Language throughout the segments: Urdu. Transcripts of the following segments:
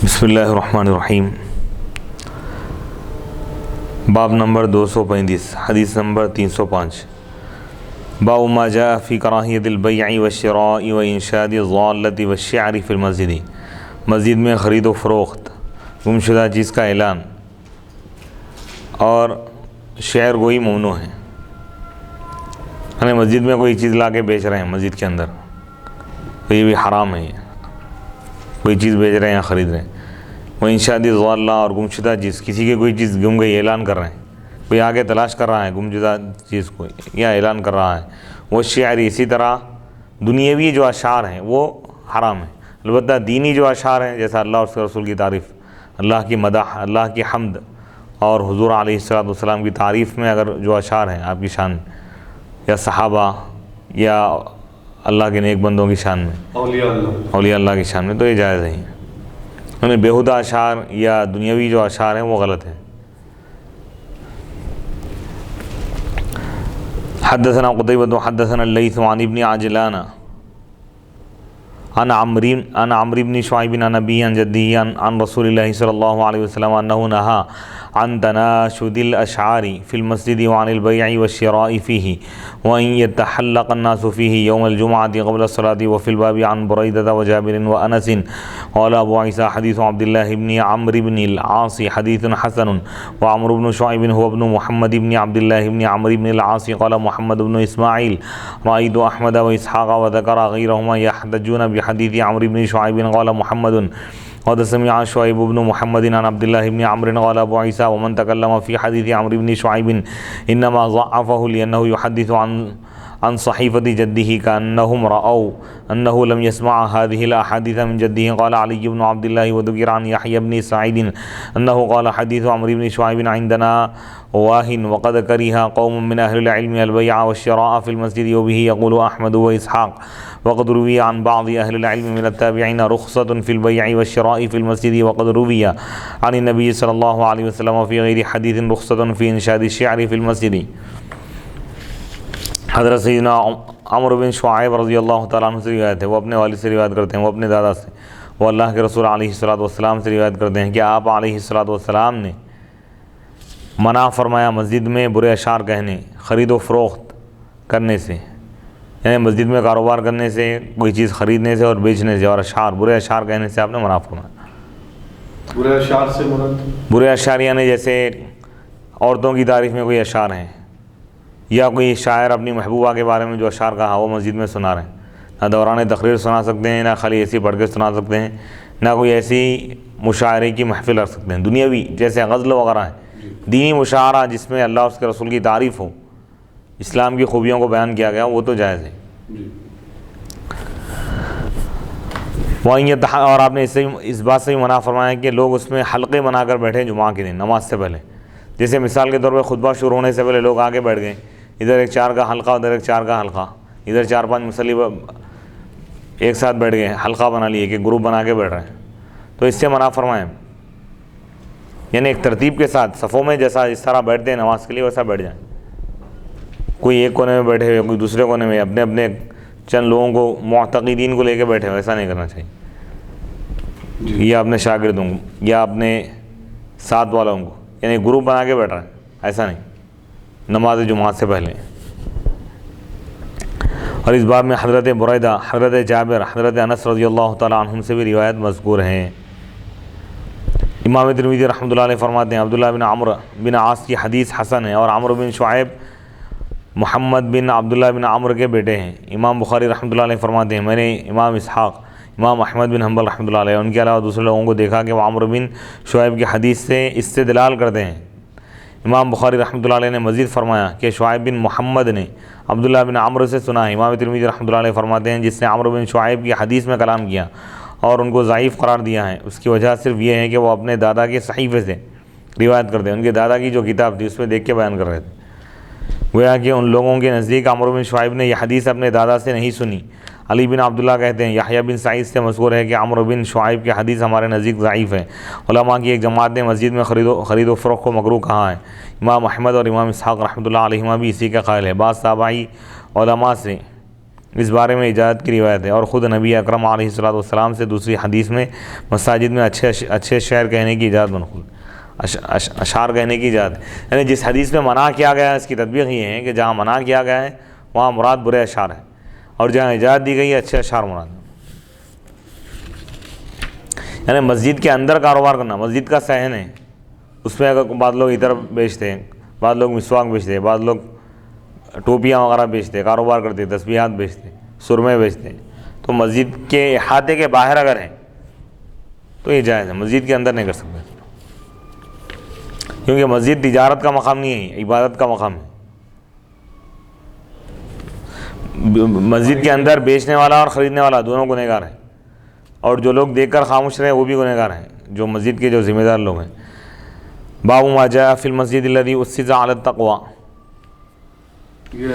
بسم اللہ الرحمن الرحیم. باب نمبر 235 حدیث نمبر 305. باب ما جاء فی کراہیت البیع والشراء وانشاد الضالۃ والشعر فی المسجد. مسجد میں خرید و فروخت، گمشدہ چیز کا اعلان اور شعر گوئی ممنوع ہے. یعنی مسجد میں کوئی چیز لا کے بیچ رہے ہیں مسجد کے اندر تو یہ بھی حرام ہے. کوئی چیز بیچ رہے ہیں یا خرید رہے ہیں. وہ انشاد الضالہ اور گمشدہ چیز، کسی کی کوئی چیز گم گئی اعلان کر رہے ہیں، کوئی آگے تلاش کر رہا ہے گمشدہ چیز کو یا اعلان کر رہا ہے. وہ شعر، اسی طرح دنیاوی جو اشعار ہیں وہ حرام ہیں. البتہ دینی جو اشعار ہیں جیسا اللہ اور اس کے رسول کی تعریف، اللہ کی مدح، اللہ کی حمد اور حضور علیہ الصلوۃ والسلام کی تعریف میں اگر جو اشعار ہیں آپ کی شان میں، یا صحابہ یا اللہ کے نیک بندوں کی شان میں، اولیاء اللہ کی شان میں، تو یہ جائز نہیں. یعنی بیہودہ اشعار یا دنیاوی جو اشعار ہیں وہ غلط ہیں. حدثنا قتيبة حدثنا الليث عن ابن عجلان عن عمرو بن شعيب عن أبيه عن جده عن رسول الله صلى الله عليه وسلم أنه نهى عن تناشد الأشعار في المسجد وعن البيع والشراء فيه وأن يتحلق الناس فيه يوم الجمعة قبل الصلاة. وفي الباب عن بريدة وجابر وأنس. قال أبو عيسى حديث عبد الله بن عمرو بن العاص حديث حسن. وعمرو بن شعيب هو ابن محمد بن عبد الله بن عمرو بن العاص. قال محمد بن إسماعيل رأيت أحمد وإسحاق وذكر غيرهما يحتجون بحديث عمرو بن شعيب. قال محمد قد سمع شعيب بن محمد عن عبد الله بن عمرو. قال أبو عيسى ومن تكلم في حديث عمرو بن شعيب إنما ضعفه لأنه يحدث عن صحيفة جده كأنهم رأوا أنه لم يسمع هذه الأحاديث من جده. قال علي بن عبد الله وذكر عن يحيى بن سعيد أنه قال حديث عمرو بن شعيب عندنا واهن وقد كره قوم من أهل العلم البيع والشراء في المسجد وبه يقول أحمد وإسحاق. وقد روي عن بعض أهل العلم من التابعين رخصة في البيع والشراء في المسجد. وقد روي عن النبي صلى الله عليه وسلم في غير حديث رخصة في إنشاد الشعر في المسجد. حضرت سیدنا عمرو بن شعیب رضی اللہ تعالیٰ عنہ سے روایت ہے، وہ اپنے والد سے روایت کرتے ہیں، وہ اپنے دادا سے، وہ اللہ کے رسول علیہ الصلوۃ والسلام سے روایت کرتے ہیں کہ آپ علیہ الصلوۃ والسلام نے منع فرمایا مسجد میں برے اشعار کہنے، خرید و فروخت کرنے سے، یعنی مسجد میں کاروبار کرنے سے، کوئی چیز خریدنے سے اور بیچنے سے، اور اشعار، برے اشعار کہنے سے آپ نے منع فرمایا. برے اشعار سے مراد برے اشعار یعنی جیسے عورتوں کی تعریف میں کوئی اشعار ہیں، یا کوئی شاعر اپنی محبوبہ کے بارے میں جو اشعار کہا وہ مسجد میں سنا رہے ہیں. نہ دوران تقریر سنا سکتے ہیں، نہ خالی ایسی پڑھ کے سنا سکتے ہیں، نہ کوئی ایسی مشاعرے کی محفل رکھ سکتے ہیں. دنیاوی جیسے غزل وغیرہ ہیں، دینی مشاعرہ جس میں اللہ اور اس کے رسول کی تعریف ہو، اسلام کی خوبیوں کو بیان کیا گیا، وہ تو جائز ہے. اور آپ نے اس بات سے بھی منع فرمایا کہ لوگ اس میں حلقے بنا کر بیٹھے جمعہ کے دن نماز سے پہلے. جیسے مثال کے طور پہ خطبہ شروع ہونے سے پہلے لوگ آگے بیٹھ گئے، ادھر ایک چار کا حلقہ، ادھر ایک چار کا حلقہ، ادھر 4-5 مصلی ایک ساتھ بیٹھ گئے، حلقہ بنا لیے کہ گروپ بنا کے بیٹھ رہے ہیں، تو اس سے منع فرمائیں. یعنی ایک ترتیب کے ساتھ صفوں میں جیسا اس طرح بیٹھتے ہیں نماز کے لیے ویسا بیٹھ جائیں. کوئی ایک کونے میں بیٹھے ہوئے، کوئی دوسرے کونے میں، اپنے اپنے چند لوگوں کو معتقدین کو لے کے بیٹھے ہوئے، ایسا نہیں کرنا چاہیے. یا اپنے شاگردوں کو یا اپنے ساتھ والوں کو، یعنی گروپ بنا کے بیٹھ رہے ہیں، ایسا نہیں نماز جمعہ سے پہلے. اور اس باب میں حضرت بریدہ، حضرت جابر، حضرت انس رضی اللہ تعالیٰ عنہم سے بھی روایت مذکور ہیں. امام ترمذی رحمۃ اللہ علیہ فرماتے ہیں عبداللہ بن عمرو بن عاص کی حدیث حسن ہے، اور عمرو بن شعیب محمد بن عبداللہ بن عمرو کے بیٹے ہیں. امام بخاری رحمۃ اللہ علیہ فرماتے ہیں میں نے امام اسحاق، امام احمد بن حنبل رحمۃ اللہ علیہ، ان کے علاوہ دوسرے لوگوں کو دیکھا کہ وہ عمرو بن شعیب کی حدیث سے استدلال کرتے ہیں. امام بخاری رحمۃ اللہ علیہ نے مزید فرمایا کہ شعیب بن محمد نے عبداللہ بن عمرو سے سنا ہے. امام ترمذی رحمۃ اللہ علیہ فرماتے ہیں جس نے عمرو بن شعیب کی حدیث میں کلام کیا اور ان کو ضعیف قرار دیا ہے، اس کی وجہ صرف یہ ہے کہ وہ اپنے دادا کے صحیفے سے روایت کرتے ہیں. ان کے دادا کی جو کتاب تھی اس میں دیکھ کے بیان کر رہے تھے. گویا کہ ان لوگوں کے نزدیک عمرو بن شعیب نے یہ حدیث اپنے دادا سے نہیں سنی. علی بن عبداللہ کہتے ہیں یحییٰ بن سعید سے مذکور ہے کہ عمرو بن شعیب کی حدیث ہمارے نزدیک ضعیف ہے. علماء کی ایک جماعت نے مسجد میں خرید و فروخت کو مکروہ کہا ہے. امام احمد اور امام اسحاق رحمۃ اللہ علیہما بھی اسی کا قائل ہے. بعض تابعی علماء سے اس بارے میں اجازت کی روایت ہے، اور خود نبی اکرم علیہ الصلوۃ والسلام سے دوسری حدیث میں مساجد میں اچھے شعر کہنے کی اجازت منقول، اشعار کہنے کی اجازت ہے۔ یعنی جس حدیث میں منع کیا گیا ہے اس کی تطبیق یہ ہے کہ جہاں منع کیا گیا ہے وہاں مراد برے اشعار ہیں، اور جہاں اجازت دی گئی ہے اچھے اشعار مراد ہیں۔ یعنی مسجد کے اندر کاروبار کرنا، مسجد کا صحن ہے، اس میں اگر بعض لوگ ادھر بیچتے ہیں، بعض لوگ مسواک بیچتے ہیں، بعض لوگ ٹوپیاں وغیرہ بیچتے ہیں، کاروبار کرتے ہیں، تسبیحات بیچتے ہیں، سرمے بیچتے ہیں، تو مسجد کے احاطے کے باہر اگر ہیں تو یہ جائز ہے، مسجد کے اندر نہیں کر سکتے، کیونکہ مسجد تجارت کا مقام نہیں ہے، عبادت کا مقام ہے۔ مسجد کے اندر بیچنے والا اور خریدنے والا دونوں گنہگار ہیں، اور جو لوگ دیکھ کر خاموش رہے وہ بھی گنہگار ہیں، جو مسجد کے جو ذمہ دار لوگ ہیں۔ باب ما جاء فی المسجد الذی اسس علی التقوی، یہ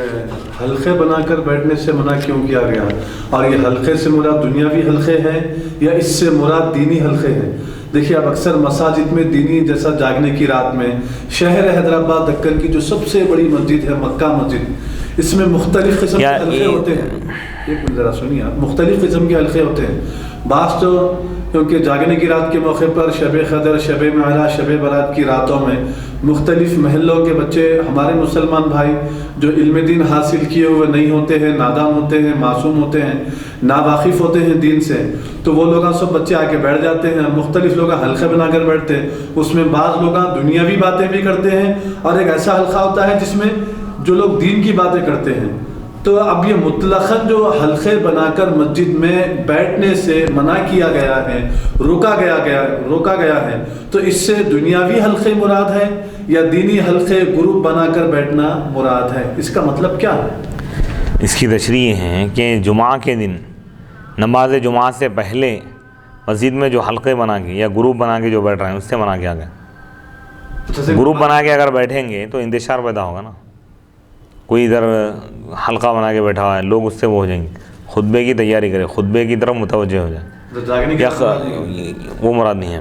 حلقے بنا کر بیٹھنے سے منع کیوں کیا گیا، اور یہ حلقے سے مراد دنیاوی حلقے ہیں یا اس سے مراد دینی حلقے ہیں؟ دیکھیے اب اکثر مساجد میں دینی، جیسا جاگنے کی رات میں شہر حیدرآباد دکن کی جو سب سے بڑی مسجد ہے مکہ مسجد، اس میں مختلف قسم کے حلقے ہوتے ہیں۔ ایک منٹ ذرا سنیے آپ، مختلف قسم کے حلقے ہوتے ہیں۔ بعض تو کیونکہ جاگنے کی رات کے موقع پر شب قدر، شب معراج، شب برات کی راتوں میں مختلف محلوں کے بچے، ہمارے مسلمان بھائی جو علم دین حاصل کیے ہوئے نہیں ہوتے ہیں، نادان ہوتے ہیں، معصوم ہوتے ہیں، ناواقف ہوتے ہیں دین سے، تو وہ لوگ سب بچے آ کے بیٹھ جاتے ہیں، مختلف لوگ حلقے بنا کر بیٹھتے ہیں۔ اس میں بعض لوگ دنیاوی باتیں بھی کرتے ہیں، اور ایک ایسا حلقہ ہوتا ہے جس میں جو لوگ دین کی باتیں کرتے ہیں۔ تو اب یہ مطلقاً جو حلقے بنا کر مسجد میں بیٹھنے سے منع کیا گیا ہے، روکا گیا ہے، تو اس سے دنیاوی حلقے مراد ہے یا دینی حلقے گروپ بنا کر بیٹھنا مراد ہے؟ اس کا مطلب کیا ہے؟ اس کی تشریح یہ ہے کہ جمعہ کے دن نماز جمعہ سے پہلے مسجد میں جو حلقے بنا کے یا گروپ بنا کے جو بیٹھ رہے ہیں اس سے منع کیا گیا۔ گروپ بنا کے اگر بیٹھیں گے تو انتشار پیدا ہوگا نا، کوئی ادھر حلقہ بنا کے بیٹھا ہوا ہے، لوگ اس سے وہ ہو جائیں گے، خطبے کی تیاری کرے، خطبے کی طرف متوجہ ہو جائیں، یا وہ مراد نہیں ہے۔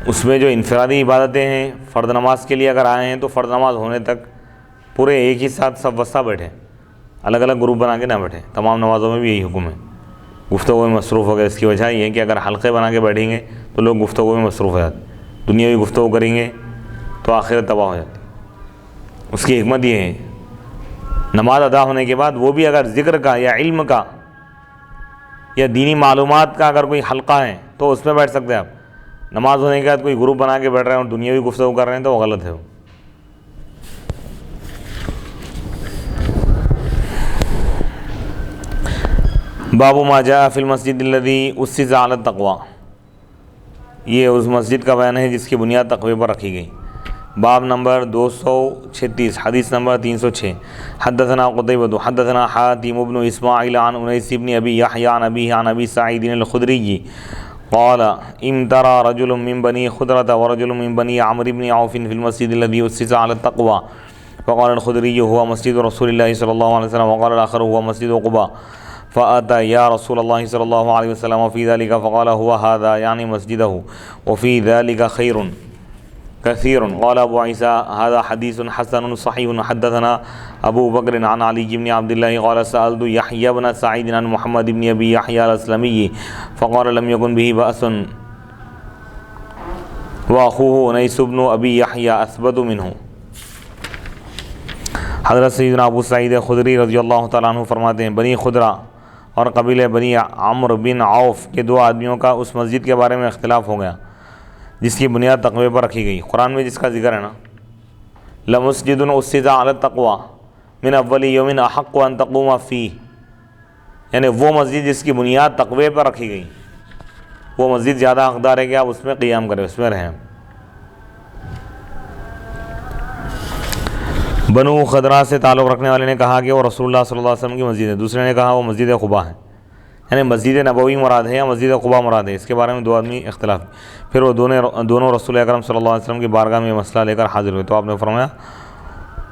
اس میں جو انفرادی عبادتیں ہیں، فرض نماز کے لیے اگر آئے ہیں تو فرض نماز ہونے تک پورے ایک ہی ساتھ سب وسطہ بیٹھیں، الگ الگ گروپ بنا کے نہ بیٹھیں۔ تمام نمازوں میں بھی یہی حکم ہے، گفتگو میں مصروف ہو گئے۔ اس کی وجہ یہ ہے کہ اگر حلقے بنا کے بیٹھیں گے تو لوگ گفتگو میں مصروف ہو جاتے، دنیاوی گفتگو کریں گے تو آخرت تباہ ہو جاتی۔ اس کی حکمت یہ ہے نماز ادا ہونے کے بعد وہ بھی اگر ذکر کا یا علم کا یا دینی معلومات کا اگر کوئی حلقہ ہے تو اس میں بیٹھ سکتے ہیں آپ۔ نماز ہونے کے بعد کوئی گروپ بنا کے بیٹھ رہے ہیں اور دنیاوی گفتگو کر رہے ہیں تو وہ غلط ہے۔ وہ باب ما جاء فی المسجد الذی اسس علی التقوی، یہ اس مسجد کا بیان ہے جس کی بنیاد تقوی پر رکھی گئی۔ باب نمبر 236، حدیث نمبر 306۔ حدثنا قتیبۃ حدثنا حاتم بن اسماعیل عن انیس بن ابی یحییٰ عن ابیہ عن ابی سعید الخدری قال امترى رجل من بني خدرة ورجل من بني عمرو بن عوف في المسجد الذي أسس على التقوى، فقال الخدري هو مسجد رسول الله صلى الله عليه وسلم، وقال الآخر هو مسجد قباء، فأتى يا رسول الله صلى الله عليه وسلم وفي ذلك، فقال هو هذا يعني مسجده وفي ذلك خير كثير۔ قال ابو عیسیٰ هذا حدیث حسن صحیح۔ حدثنا ابو بکر عن علی بن عبد اللہ قال سألت یحییٰ بن سعید عن محمد بن ابی یحییٰ الاسلمی فقال لم يكن به بأس واخوه انیس بن ابی یحییٰ اثبت منه۔ حضرت سیدنا ابو سعید خدری رضی اللہ تعالیٰ عنہ فرماتے ہیں بنی خدرہ اور قبیلہ بنی عمرو بن عوف کے دو آدمیوں کا اس مسجد کے بارے میں اختلاف ہو گیا جس کی بنیاد تقوی پر رکھی گئی۔ قرآن میں جس کا ذکر ہے نا، لمسجد اسس علی التقوی من اول یوم احق ان تقوم فیہ، یعنی وہ مسجد جس کی بنیاد تقوی پر رکھی گئی، وہ مسجد زیادہ حقدار ہے کہ آپ اس میں قیام کریں، اس میں رہیں۔ بنو خدرہ سے تعلق رکھنے والے نے کہا کہ وہ رسول اللہ صلی اللہ علیہ وسلم کی مسجد ہے، دوسرے نے کہا وہ مسجد قباء ہے، یعنی مسجد نبوی مراد ہے یا مسجد قباء مراد ہے، اس کے بارے میں دو آدمی اختلاف۔ پھر وہ دونوں رسول اکرم صلی اللہ علیہ وسلم کی بارگاہ میں مسئلہ لے کر حاضر ہوئے تو آپ نے فرمایا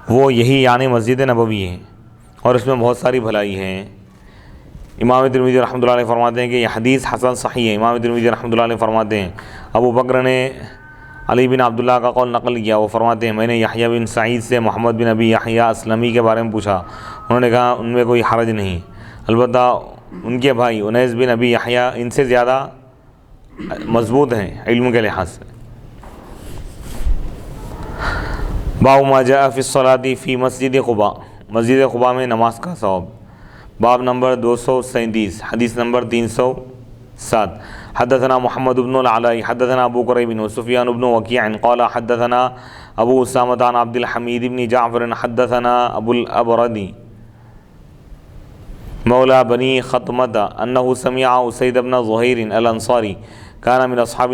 وہ یہی یعنی مسجد نبوی ہے اور اس میں بہت ساری بھلائی ہے۔ امام ترمذی رحمۃ اللہ علیہ فرماتے ہیں کہ یہ حدیث حسن صحیح ہے۔ امام ترمذی رحمۃ اللہ علیہ فرماتے ہیں ابو بکر نے علی بن عبداللہ کا قول نقل کیا، وہ فرماتے ہیں میں نے یحییٰ بن سعید سے محمد بن ابی یحییٰ اسلمی کے بارے میں پوچھا، انہوں نے کہا ان میں کوئی حرج نہیں۔ البتہ ان کے بھائی انیس بن ابی یحییٰ ان سے زیادہ مضبوط ہیں علم کے لحاظ سے۔ باب ما جاء فی الصلاۃ فی مسجد قباء، مسجد قباء میں نماز کا ثواب۔ باب نمبر 237، حدیث نمبر 307۔ حدثنا محمد بن العلاء حدثنا ابو قریب وسفیان بن وکیع قال حدثنا ابو اسامہ عن عبد الحمید بن جعفر حدثنا ابو الابردی مولى بني خطمة أنه سمع أسيد بن ظهير الأنصاري كان من أصحاب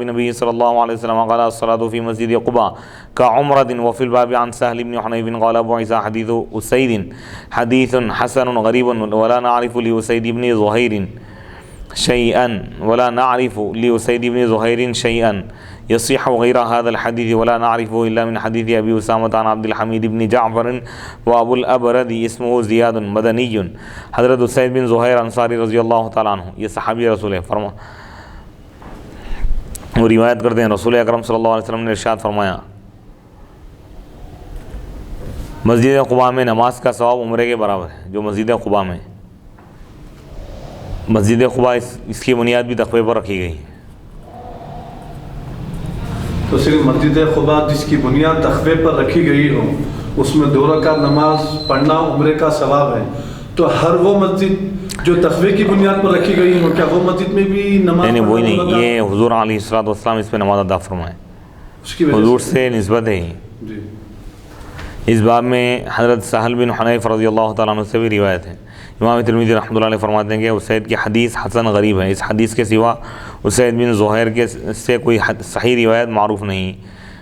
النبي صلى الله عليه وسلم قال الصلاة في مسجد قباء كعمرة، وفي الباب عن سهل بن حنيف قال أبو عيسى حديث أسيد حديث حسن غريب ولا نعرف لأسيد بن ظهير شيئا يصيح غير هذا الحديث ولا نعرفه إلا من حديث أبي أسامة عن عبد الحميد بن جعفر وأبو الأبرد اسمه زياد مدني حضرت اسید بن زہیر انصاری رضی اللہ تعالیٰ عنہ، یہ صحابی رسول ہے، وہ روایت کرتے ہیں رسول اکرم صلی اللہ علیہ وسلم نے ارشاد فرمایا مسجد قباء میں نماز کا ثواب عمرے کے برابر ہے۔ جو مسجد قباء میں، مسجد قباء اس کی بنیاد بھی تقوی پر رکھی گئی ہے۔ تو صرف مسجد قباء جس کی بنیاد تقوی پر رکھی گئی ہو، اس میں 2 رکعت نماز پڑھنا عمرے کا ثواب ہے، تو ہر وہ مسجد جو تقوی کی بنیاد پر رکھی گئی ہو، کیا وہ مسجد میں بھی نماز نہیں وہی نہیں، یہ حضور علیہ الصلوۃ والسلام اس پہ نماز ادا فرمائے، حضور سے نسبت ہے۔ جی اس باب میں حضرت سہل بن حنیف رضی اللہ تعالیٰ عنہ سے بھی روایت ہے۔ امام ترمذی رحمۃ اللہ علیہ فرماتے ہیں کہ اسید کی حدیث حسن غریب ہے، اس حدیث کے سوا اسید بن زہیر کے سے کوئی صحیح روایت معروف نہیں،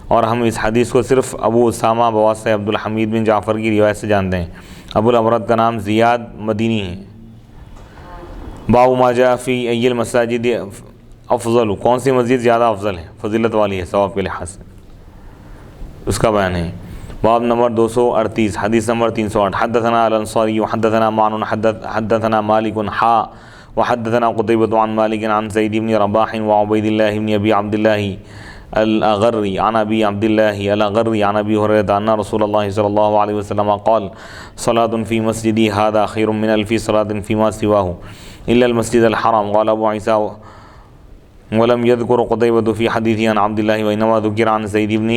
اور ہم اس حدیث کو صرف ابو اسامہ بواسطہ عبد الحمید بن جعفر کی روایت سے جانتے ہیں۔ ابو الابرد کا نام زیاد مدینی ہے۔ باب ما جاء فی ای المساجد افضل، کون سی مسجد زیادہ افضل ہے، فضیلت والی ہے ثواب کے لحاظ سے، اس کا بیان ہے۔ باب نمبر 238، حدیث نمبر 308۔ حدثنا الانصاری وحدثنا معن حدثنا مالک وحدثنا قتیبۃ عن مالک عن زید بن رباح وعبید اللہ بن ابی عبد اللہ الأغري عن أبي عبد الله الأغري عن أبي هريرة أن رسول الله صلى الله عليه وسلم قال صلاة في مسجدي هذا خير من 1000 صلاة فيما سواه إلا المسجد الحرام. قال أبو عيسى ولم يذكر قتيبة في حديثه عن عبد الله وإنما ذكر عن زيد بن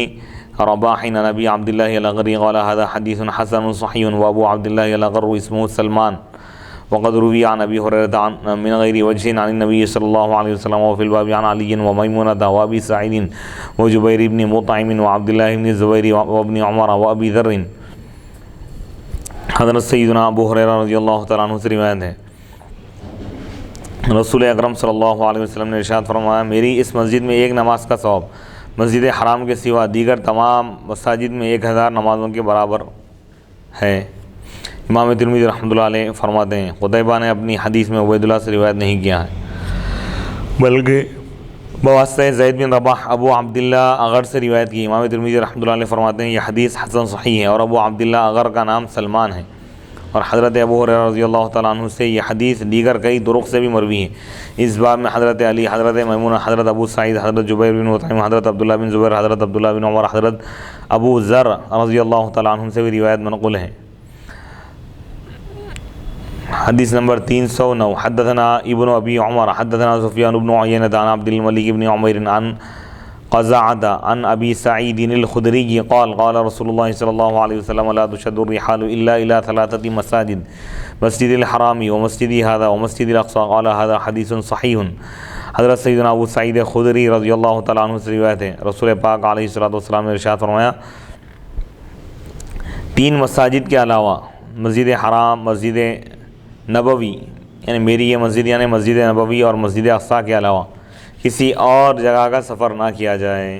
رباح عن أبي عبد الله الأغري قال هذا حديث حسن صحيح. وأبو عبد الله الأغر اسمه سلمان وقد روي عن أبي هريرة من غير وجه عن النبي صلى الله عليه وسلم وفي الباب عن علي وميمونة وأبي سعيد وجبير بن مطعم وعبد الله بن الزبير وابن عمر وأبي ذر. حضرت سیدنا ابو ہریرہ رضی اللہ تعالیٰ عنہ سے روایت ہے، رسول اکرم صلی اللہ علیہ وسلم نے ارشاد فرمایا میری اس مسجد میں ایک نماز کا ثواب مسجد حرام کے سوا دیگر تمام مساجد میں 1000 نمازوں کے برابر ہے۔ امام ترمذی رحمۃ اللہ علیہ فرماتے ہیں قتیبہ نے اپنی حدیث میں عبید اللہ سے روایت نہیں کیا ہے، بلکہ بواسطہ زید بن رباح ابو عبداللہ اغر سے روایت کی۔ امام ترمذی رحمۃ اللہ علیہ فرماتے ہیں یہ حدیث حسن صحیح ہے، اور ابو عبداللہ اغر کا نام سلمان ہے، اور حضرت ابو ہریرہ رضی اللہ تعالیٰ عنہ سے یہ حدیث دیگر کئی طرق سے بھی مروی ہے۔ اس باب میں حضرت علی، حضرت میمونہ، حضرت ابو سعید، حضرت جبیر بن مطعم، حضرت عبداللہ بن زبیر، حضرت عبداللہ بن عمر، حضرت ابو ذر رضی اللہ تعالیٰ عنہ سے بھی روایت منقول ہے۔ حدیث نمبر 309۔ حدثنا ابن ابی عمر حدثنا سفیان بن عیینہ عن عبد الملک بن عمیر عن قزعة عن ابی سعید الخدری قال قال رسول اللہ صلی اللہ علیہ وسلم لا تشد الرحال الا الى 3 مساجد مسجد الحرام ومسجد هذا ومسجد الاقصى قال هذا حدیث صحیح۔ حضرت سیدنا ابو سعید خدری رضی اللہ تعالیٰ عنہ سے روایت ہے، رسول پاک علیہ الصلوۃ والسلام نے ارشاد فرمایا 3 مساجد کے علاوہ مسجد حرام، مسجد نبوی یعنی میری یہ مسجد یعنی مسجد نبوی اور مسجد اقصیٰ کے علاوہ کسی اور جگہ کا سفر نہ کیا جائے۔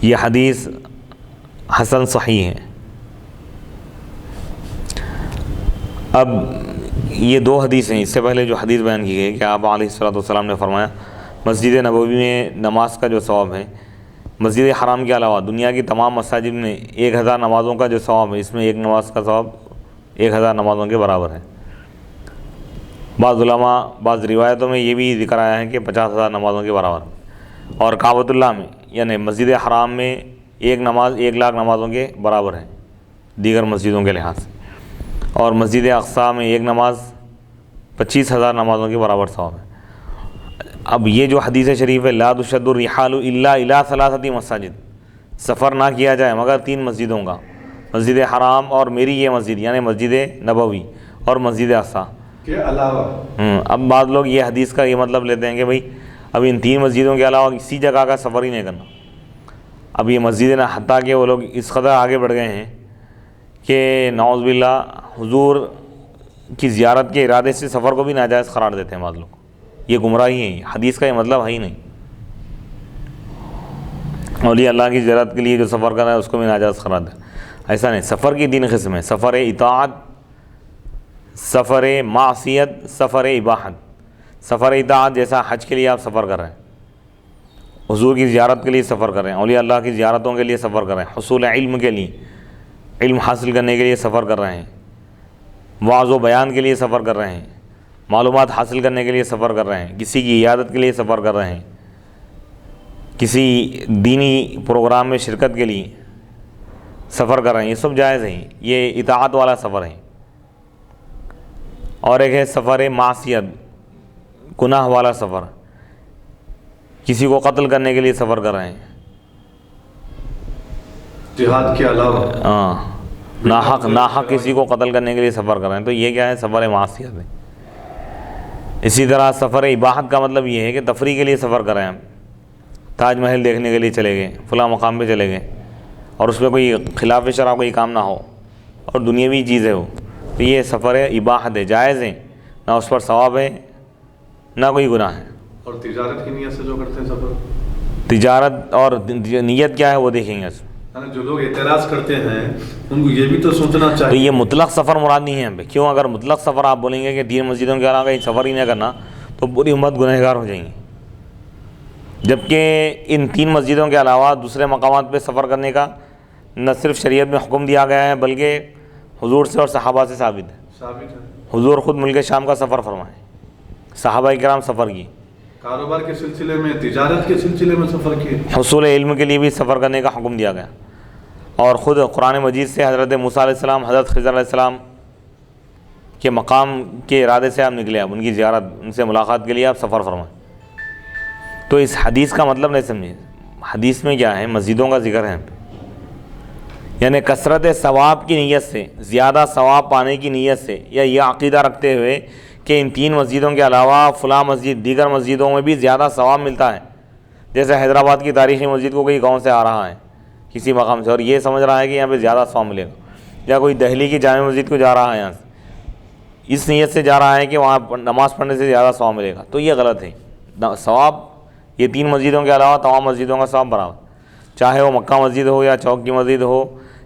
یہ حدیث حسن صحیح ہے۔ اب یہ 2 حدیث ہیں، اس سے پہلے جو حدیث بیان کی گئی کہ آپ علیہ الصلوۃ والسلام نے فرمایا مسجد نبوی میں نماز کا جو ثواب ہے مسجد حرام کے علاوہ دنیا کی تمام مساجد میں 1000 نمازوں کا جو ثواب ہے اس میں ایک نماز کا ثواب 1000 نمازوں کے برابر ہے۔ بعض علماء بعض روایتوں میں یہ بھی ذکر آیا ہے کہ 50,000 نمازوں کے برابر، اور کعبۃ اللہ میں یعنی مسجد حرام میں ایک نماز 1 لاکھ نمازوں کے برابر ہے دیگر مسجدوں کے لحاظ سے۔ اور مسجد اقصیٰ میں ایک نماز 25,000 نمازوں کے برابر ثواب ہے۔ اب یہ جو حدیث شریف ہے لا تشد الرحال الا الی ثلاثۃ مساجد، سفر نہ کیا جائے مگر 3 مسجدوں کا، مسجد حرام اور میری یہ مسجد یعنی مسجد نبوی اور مسجد اقصیٰ کے علاوہ۔ اب بعض لوگ یہ حدیث کا یہ مطلب لیتے ہیں کہ بھئی اب ان 3 مسجدوں کے علاوہ کسی جگہ کا سفر ہی نہیں کرنا۔ اب یہ مسجد حتیٰ کہ وہ لوگ اس قدر آگے بڑھ گئے ہیں کہ نعوذ باللہ حضور کی زیارت کے ارادے سے سفر کو بھی ناجائز قرار دیتے ہیں بعض لوگ۔ یہ گمراہی ہے، حدیث کا یہ مطلب ہے ہی نہیں۔ اولیاء اللہ کی زیارت کے لیے جو سفر کر رہا ہے اس کو بھی ناجائز قرار دے، ایسا نہیں۔ سفر کی 3 قسم ہے، سفر اطاعت، سفر معصیت، سفر اباحت۔ سفر اطاعت جیسا حج کے لیے آپ سفر کر رہے ہیں، حضور کی زیارت کے لیے سفر کر رہے ہیں، اولیاء اللہ کی زیارتوں کے لیے سفر کر رہے ہیں، حصول علم کے لیے، علم حاصل کرنے کے لیے سفر کر رہے ہیں، وعظ و بیان کے لیے سفر کر رہے ہیں، معلومات حاصل کرنے کے لیے سفر کر رہے ہیں، کسی کی عیادت کے لیے سفر کر رہے ہیں، کسی دینی پروگرام میں شرکت کے لیے سفر کر رہے ہیں، یہ سب جائز ہیں، یہ اطاعت والا سفر ہے۔ اور ایک ہے سفر معصیت، گناہ والا سفر، کسی کو قتل کرنے کے لیے سفر کر رہے ہیں، جہاد کے علاوہ ناحق کسی کو قتل کرنے کے لیے سفر کر رہے ہیں، تو یہ کیا ہے؟ سفر معصیت ہے۔ اسی طرح سفر اباحت کا مطلب یہ ہے کہ تفریح کے لیے سفر کر رہے ہیں، تاج محل دیکھنے کے لیے چلے گئے، فلاں مقام پہ چلے گئے اور اس میں کوئی خلاف شرع کوئی کام نہ ہو اور دنیاوی چیز ہے وہ، تو یہ سفر اباحت ہے، جائز ہے، نہ اس پر ثواب ہے نہ کوئی گناہ ہے۔ اور تجارت کی نیت سے جو کرتے ہیں سفر، تجارت اور نیت کیا ہے وہ دیکھیں گے اس میں۔ جو لوگ اعتراض کرتے ہیں ان کو یہ بھی تو سوچنا تو چاہیے۔ یہ مطلق سفر مراد نہیں ہے ہم پہ، کیوں؟ اگر مطلق سفر آپ بولیں گے کہ 3 مسجدوں کے علاوہ کہیں سفر ہی نہ کرنا تو پوری امت گنہگار ہو جائیں گی، جبکہ ان 3 مسجدوں کے علاوہ دوسرے مقامات پہ سفر کرنے کا نہ صرف شریعت میں حکم دیا گیا ہے بلکہ حضور سے اور صحابہ سے ثابت ہے۔ حضور خود ملک شام کا سفر فرمائے، صحابہ کرام سفر کی، کاروبار کے سلسلے میں، تجارت کے سلسلے میں سفر کیے، حصول علم کے لیے بھی سفر کرنے کا حکم دیا گیا، اور خود قرآن مجید سے حضرت موسیٰ علیہ السلام، حضرت خضر علیہ السلام کے مقام کے ارادے سے آپ نکلے، اب ان کی زیارت، ان سے ملاقات کے لیے آپ سفر فرمائیں۔ تو اس حدیث کا مطلب نہیں سمجھے، حدیث میں کیا ہے؟ مسجدوں کا ذکر ہے، یعنی کثرت ثواب کی نیت سے، زیادہ ثواب پانے کی نیت سے، یا یہ عقیدہ رکھتے ہوئے کہ ان 3 مسجدوں کے علاوہ فلاں مسجد، دیگر مسجدوں میں بھی زیادہ ثواب ملتا ہے، جیسے حیدرآباد کی تاریخی مسجد کو کوئی گاؤں سے آ رہا ہے کسی مقام سے اور یہ سمجھ رہا ہے کہ یہاں پہ زیادہ ثواب ملے گا، یا کوئی دہلی کی جامع مسجد کو جا رہا ہے یہاں سے، اس نیت سے جا رہا ہے کہ وہاں نماز پڑھنے سے زیادہ ثواب ملے گا، تو یہ غلط ہے۔ ثواب یہ 3 مسجدوں کے علاوہ تمام مسجدوں کا ثواب برابر، چاہے وہ مکہ مسجد ہو یا چوک کی مسجد ہو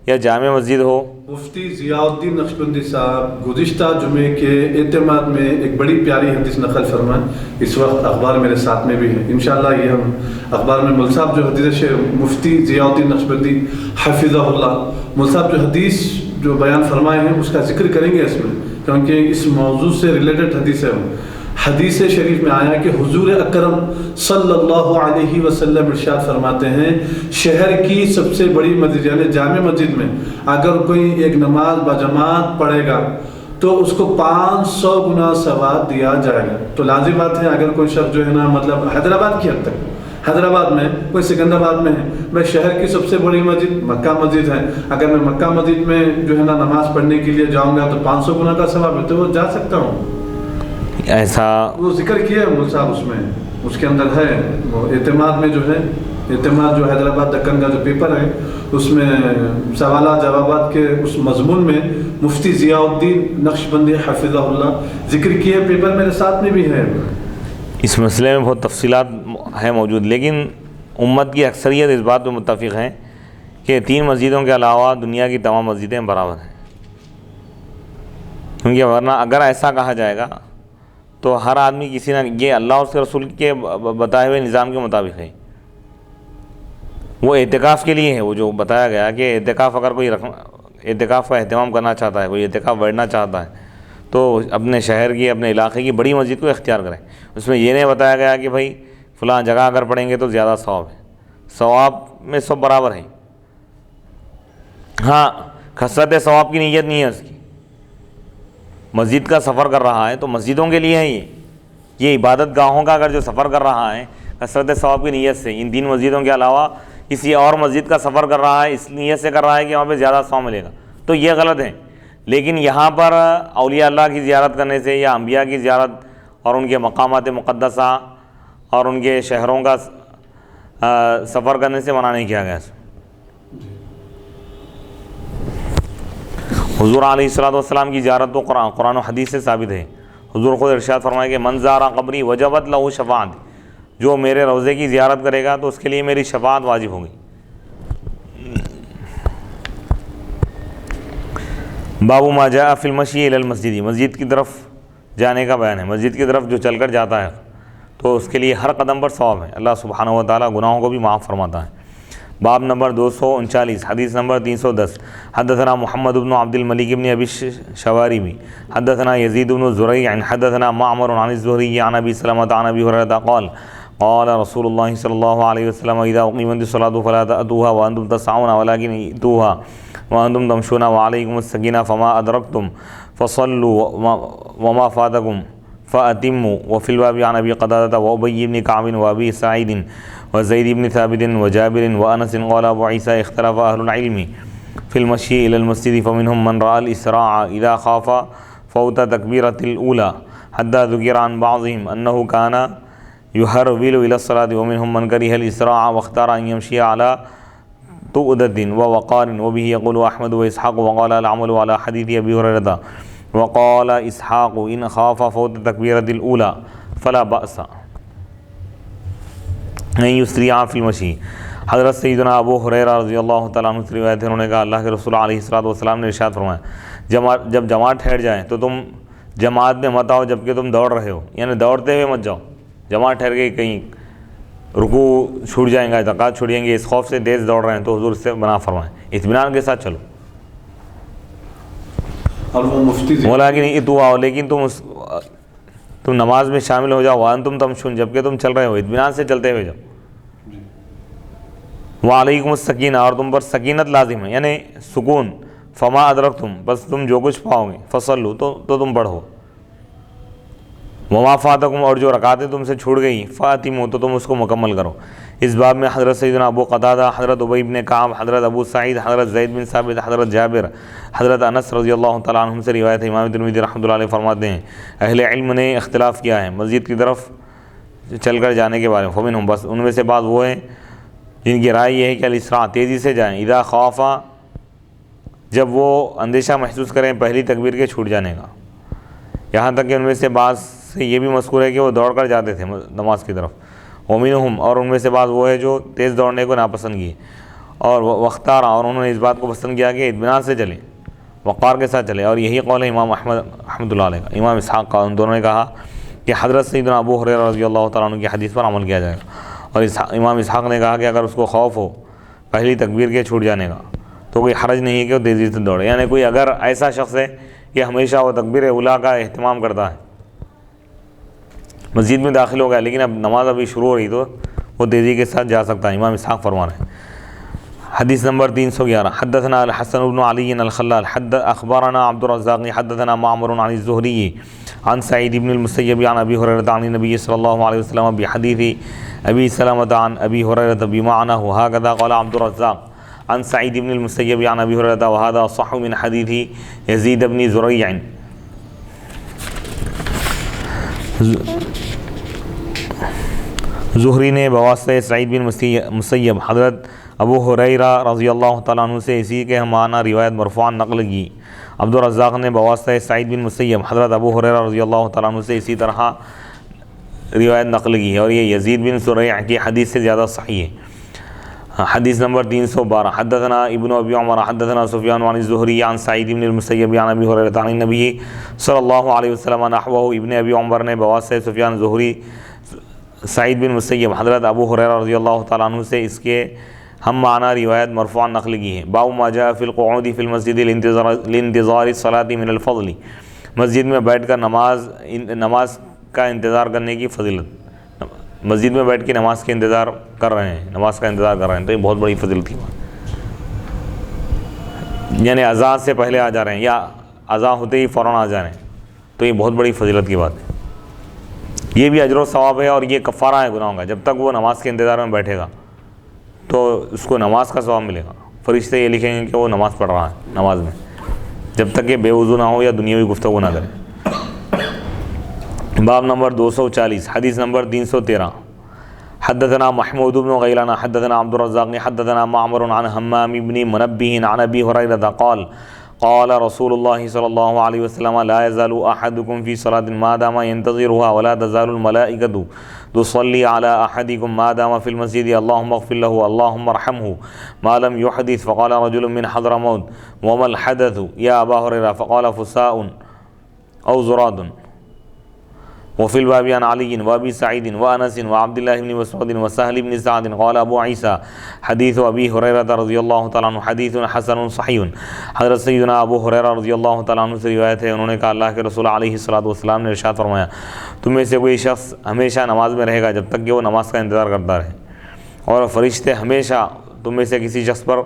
یا جامع مسجد ہو۔ مفتی ضیاء الدین نقشبندی صاحب گزشتہ جمعے کے اعتماد میں ایک بڑی پیاری حدیث نقل فرمائیں، اس وقت اخبار میرے ساتھ میں بھی ہے، انشاءاللہ یہ ہم اخبار میں مول صاحب جو حدیث مفتی ضیاء الدین نقشبندی حفظہ اللہ، مول صاحب جو حدیث جو بیان فرمائے ہیں اس کا ذکر کریں گے اس میں، کیونکہ اس موضوع سے ریلیٹڈ حدیث ہے۔ حدیث شریف میں آیا کہ حضور اکرم صلی اللہ علیہ وسلم ارشاد فرماتے ہیں، شہر کی سب سے بڑی مسجد یعنی جامع مسجد میں اگر کوئی ایک نماز بجماعت پڑھے گا تو اس کو 500 گنا ثواب دیا جائے گا۔ تو لازم بات ہے اگر کوئی شخص جو ہے نا مطلب حیدرآباد کی حد تک، حیدرآباد میں کوئی سکندرآباد میں ہے، میں شہر کی سب سے بڑی مسجد مکہ مسجد ہے، اگر میں مکہ مسجد میں جو ہے نا نماز پڑھنے کے لیے جاؤں گا تو 500 گنا کا ثواب ہے، تو وہ جا سکتا ہوں۔ ایسا وہ ذکر کیا ہے مول صاحب، اس میں اس کے اندر ہے وہ اعتماد میں جو ہے، اعتماد جو حیدرآباد دکن کا جو پیپر ہے اس میں سوالات جوابات کے اس مضمون میں مفتی ضیاء الدین نقشبندی حفظہ اللہ ذکر کیے، پیپر میرے ساتھ میں بھی ہے۔ اس مسئلے میں بہت تفصیلات ہیں موجود، لیکن امت کی اکثریت اس بات پہ متفق ہیں کہ 3 مسجدوں کے علاوہ دنیا کی تمام مسجدیں برابر ہیں، کیونکہ ورنہ اگر ایسا کہا جائے گا تو ہر آدمی کسی نہ، یہ اللہ اور اس کے رسول کے بتائے ہوئے نظام کے مطابق ہے۔ وہ اعتکاف کے لیے ہے، وہ جو بتایا گیا کہ اعتکاف اگر کوئی اعتکاف کا اہتمام کرنا چاہتا ہے، کوئی اعتکاف بیٹھنا چاہتا ہے تو اپنے شہر کی، اپنے علاقے کی بڑی مسجد کو اختیار کریں۔ اس میں یہ نہیں بتایا گیا کہ بھائی فلاں جگہ اگر پڑھیں گے تو زیادہ ثواب ہے، ثواب میں سب برابر ہیں، ہاں کثرت ثواب کی نیت نہیں ہے اس کی، مسجد کا سفر کر رہا ہے تو مسجدوں کے لیے ہے یہ عبادت گاہوں کا اگر جو سفر کر رہا ہے کثرت ثواب کی نیت سے، ان 3 مسجدوں کے علاوہ کسی اور مسجد کا سفر کر رہا ہے اس نیت سے کر رہا ہے کہ وہاں پہ زیادہ ثواب ملے گا، تو یہ غلط ہے۔ لیکن یہاں پر اولیاء اللہ کی زیارت کرنے سے یا انبیاء کی زیارت اور ان کے مقامات مقدسہ اور ان کے شہروں کا سفر کرنے سے منع نہیں کیا گیا۔ حضور علیہ الصلوۃ والسلام کی زیارت تو قرآن و حدیث سے ثابت ہے۔ حضور خود ارشاد فرمائے کہ من زار قبری وجبت لہ شفاعت، جو میرے روضے کی زیارت کرے گا تو اس کے لیے میری شفاعت واجب ہوگی۔ باب ما جاء فی المشی الی المسجد، مسجد کی طرف جانے کا بیان ہے۔ مسجد کی طرف جو چل کر جاتا ہے تو اس کے لیے ہر قدم پر ثواب ہے، اللہ سبحانہ و تعالیٰ گناہوں کو بھی معاف فرماتا ہے۔ باب نمبر 239، حدیث نمبر 310، حدثنا محمد بن عبد الملک بن ابی الشواربی حدثنا یزید بن زریع حدثنا معمر عن الزہری عن ابی سلمۃ عن ابی ہریرہ قال قال رسول اللہ صلی اللہ علیہ وسلم اذا اقیمت الصلاۃ فلا تأتوها وانتم تسعون ولكن ائتوها وانتم تمشون وعلیکم السکینہ فما ادرکتم فصلوا وما فاتکم فأتموا۔ وفي الباب عن ابی قتادہ وابی بن کعب وابی سعید وزید بن ثابت وجابر وانس قال ابو عیسیٰ اختلف اہل العلم فی المشی الی المسجد فمنهم من رأى الاسراع اذا خاف فوت تکبیرۃ الاولی حتى ذکر عن بعضهم انه كان يهرول الى الصلاة ومنهم من كره الاسراع واختار ان يمشي على تؤدة ووقار وبه يقول احمد واسحاق وقال العمل على حديث ابي هريرة وقال اسحاق ان خاف فوت تکبیرۃ الاولی فلا بأس ان یسریع فی المشی۔ حضرت سیدنا ابو ہریرہ رضی اللہ تعالیٰ عنہ سے روایت ہے، انہوں نے کہا اللہ کے رسول علیہ الصلوۃ والسلام نے ارشاد فرمایا جب جماعت ٹھہر جائیں تو تم جماعت میں مت آؤ جبکہ تم دوڑ رہے ہو، یعنی دوڑتے ہوئے مت جاؤ۔ جماعت ٹھہر گئی، کہیں رکوع چھوٹ جائیں گا، رکعات چھوٹیں گے، اس خوف سے تیز دوڑ رہے ہیں تو حضور سے منع فرمائیں، اطمینان کے ساتھ چلو۔ اور وہ مفتی ولیکن تو آؤ، لیکن تم نماز میں شامل ہو جاؤ، وانتم تمشون، جبکہ تم چل رہے ہو، اطمینان سے چلتے ہوئے جاؤ۔ وعلیکم السکینہ، اور تم پر سکینت لازم ہے، یعنی سکون۔ فما ادرکتم، بس تم جو کچھ پاؤ گے، فصلوا تو تم پڑھو۔ وما فاتکم، اور جو رکعتیں تم سے چھوٹ گئی، فاتموا، تو تم اس کو مکمل کرو۔ اس باب میں حضرت سیدنا ابو قتادہ، حضرت ابی بن کعب، حضرت ابو سعید، حضرت زید بن ثابت، حضرت جابر، حضرت انس رضی اللہ تعالیٰ عنہم سے روایت ہے۔ امام ترمذی رحمۃ اللہ علیہ فرماتے ہیں اہل علم نے اختلاف کیا ہے مسجد کی طرف چل کر جانے کے بارے میں، فمنہم، بس ان میں سے بعض وہ ہیں جن کی رائے یہ ہے کہ الاسراع، تیزی سے جائیں، اذا خوفا، جب وہ اندیشہ محسوس کریں پہلی تکبیر کے چھوٹ جانے کا۔ یہاں تک کہ ان میں سے بعض سے یہ بھی مذکور ہے کہ وہ دوڑ کر جاتے تھے نماز کی طرف۔ ومنہم، اور ان میں سے بعض وہ ہے جو تیز دوڑنے کو ناپسند کیے، اور واختارا، اور انہوں نے اس بات کو پسند کیا کہ اطمینان سے چلیں، وقار کے ساتھ چلیں، اور یہی قول ہے امام احمد رحمۃ اللہ علیہ کا، امام اسحاق کا، ان دونوں نے کہا کہ حضرت سیدنا ابو ہریرہ رضی اللہ تعالیٰ عنہ کی حدیث پر عمل کیا جائے گا، اور امام اسحاق نے کہا کہ اگر اس کو خوف ہو پہلی تکبیر کے چھوٹ جانے کا تو کوئی حرج نہیں ہے کہ وہ تیزی سے دوڑے، یعنی کوئی اگر ایسا شخص ہے کہ ہمیشہ وہ تکبیر اولیٰ کا اہتمام کرتا ہے، مسجد میں داخل ہو گیا لیکن اب نماز ابھی شروع ہو رہی تو وہ تیزی کے ساتھ جا سکتا ہے، امام اسحاق فرما رہے ہیں۔ حدیث نمبر 311، حدثنا الحسن بن علی الخلال اخبرنا عبد الرزاق حدثنا معمر عن الزہری عن سعید بن المسیب عن ابی ہریرہ عن النبی صلی اللہ علیہ وسلم بحدیث ابی سلمۃ عن ابی ہریرہ بمعنہ هكذا قال عبد الرزاق عن سعید بن المسیب عن ابی ہریرہ وهذا صح من حدیث یزید بن زریع۔ زہری نے بواسطہ سعید بن مسیب حضرت ابو ہریرہ رضی اللہ تعالیٰ عنہ سے اسی کے ہمانہ روایت مرفوعاً نقل کی۔ عبد الرزاق نے بواسطہ سعید بن مسیب حضرت ابو ہریرہ رضی اللہ تعالیٰ عنہ سے اسی طرح روایت نقل کی ہے، اور یہ یزید بن زریع کی حدیث سے زیادہ صحیح ہے۔ حدیث نمبر 312، حدثنا ابن ابی عمر حدثنا سفیان عن الزہری عن سعید بن المسیب عن ابی ہریرہ عن النبی صلی اللہ علیہ وسلم نحوہ۔ ابن ابی عمر نے بواسطہ سفیان زہری سعید بن مسیب حضرت ابو ہریرہ رضی اللہ تعالیٰ عنہ سے اس کے ہم معنی روایت مرفوعاً نقل کی ہے۔ باب ما جاء فی القعود فی المسجد لانتظار الصلاة من الفضل، مسجد میں بیٹھ کر نماز کا انتظار کرنے کی فضیلت، مسجد میں بیٹھ کے نماز کے انتظار کر رہے ہیں، نماز کا انتظار کر رہے ہیں تو یہ بہت بڑی فضیلت کی بات، یعنی اذان سے پہلے آ جا رہے ہیں یا اذان ہوتے ہی فوراً آ جا رہے ہیں تو یہ بہت بڑی فضیلت کی بات ہے. یہ بھی اجر و ثواب ہے اور یہ کفارہ ہے گناہوں کا. جب تک وہ نماز کے انتظار میں بیٹھے گا تو اس کو نماز کا ثواب ملے گا. فرشتے یہ لکھیں گے کہ وہ نماز پڑھ رہا ہے نماز میں، جب تک کہ بے وضو نہ ہو یا دنیاوی گفتگو نہ کرے. باب نمبر 240 حدیث نمبر 313. حدثنا محمود بن غیلان حدثنا عبد الرزاق حدثنا معمر عن حمام بن منبه عن ابي هريره قال قال رسول الله صلى الله عليه وسلم لا يزال احدكم في صلاة ما دام ينتظرها ولا تزال الملائكة تصلي على احدكم ما دام في المسجد اللهم اغفر له اللهم ارحمه ما لم يحدث. فقال رجل من حضرموت وما الحدث يا ابا هريره؟ فقال فساء او زراد. وفي الباب عن علي وابي سعيد وانس وعبد الله بن مسعود وسهل بن سعد قال ابو عيسى حديث ابي هريره رضي الله تعالى عنه حديث حسن صحيح. حضرت سیدنا ابو ہریرہ رضی اللہ تعالیٰ عنہ سے روایت ہے، انہوں نے کہا اللہ کے رسول علیہ الصلوۃ والسلام نے ارشاد فرمایا تم میں سے کوئی شخص ہمیشہ نماز میں رہے گا جب تک کہ وہ نماز کا انتظار کرتا رہے، اور فرشتے ہمیشہ تم میں سے کسی شخص پر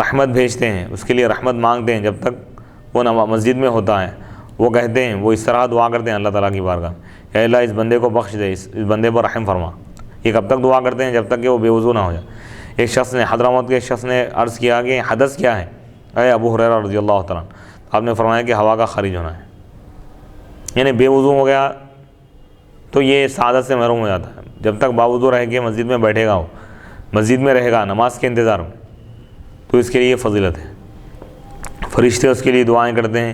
رحمت بھیجتے ہیں، اس کے لیے رحمت مانگتے ہیں جب تک وہ مسجد میں ہوتا ہے. وہ کہتے ہیں، وہ اس طرح دعا کرتے ہیں اللہ تعالیٰ کی بارگاہ کہ اللہ اس بندے کو بخش دے، اس بندے پر رحم فرما. یہ کب تک دعا کرتے ہیں؟ جب تک کہ وہ بے وضو نہ ہو جائے. ایک شخص نے حضرموت کے شخص نے عرض کیا کہ حدث کیا ہے اے ابو ہریرہ رضی اللہ تعالیٰ عنہ؟ آپ نے فرمایا کہ ہوا کا خارج ہونا ہے، یعنی بے وضو ہو گیا تو یہ سعادت سے محروم ہو جاتا ہے. جب تک باوضو رہ کے مسجد میں بیٹھے گا، وہ مسجد میں رہے گا نماز کے انتظار میں، تو اس کے لیے یہ فضیلت ہے. فرشتے اس کے لیے دعائیں کرتے ہیں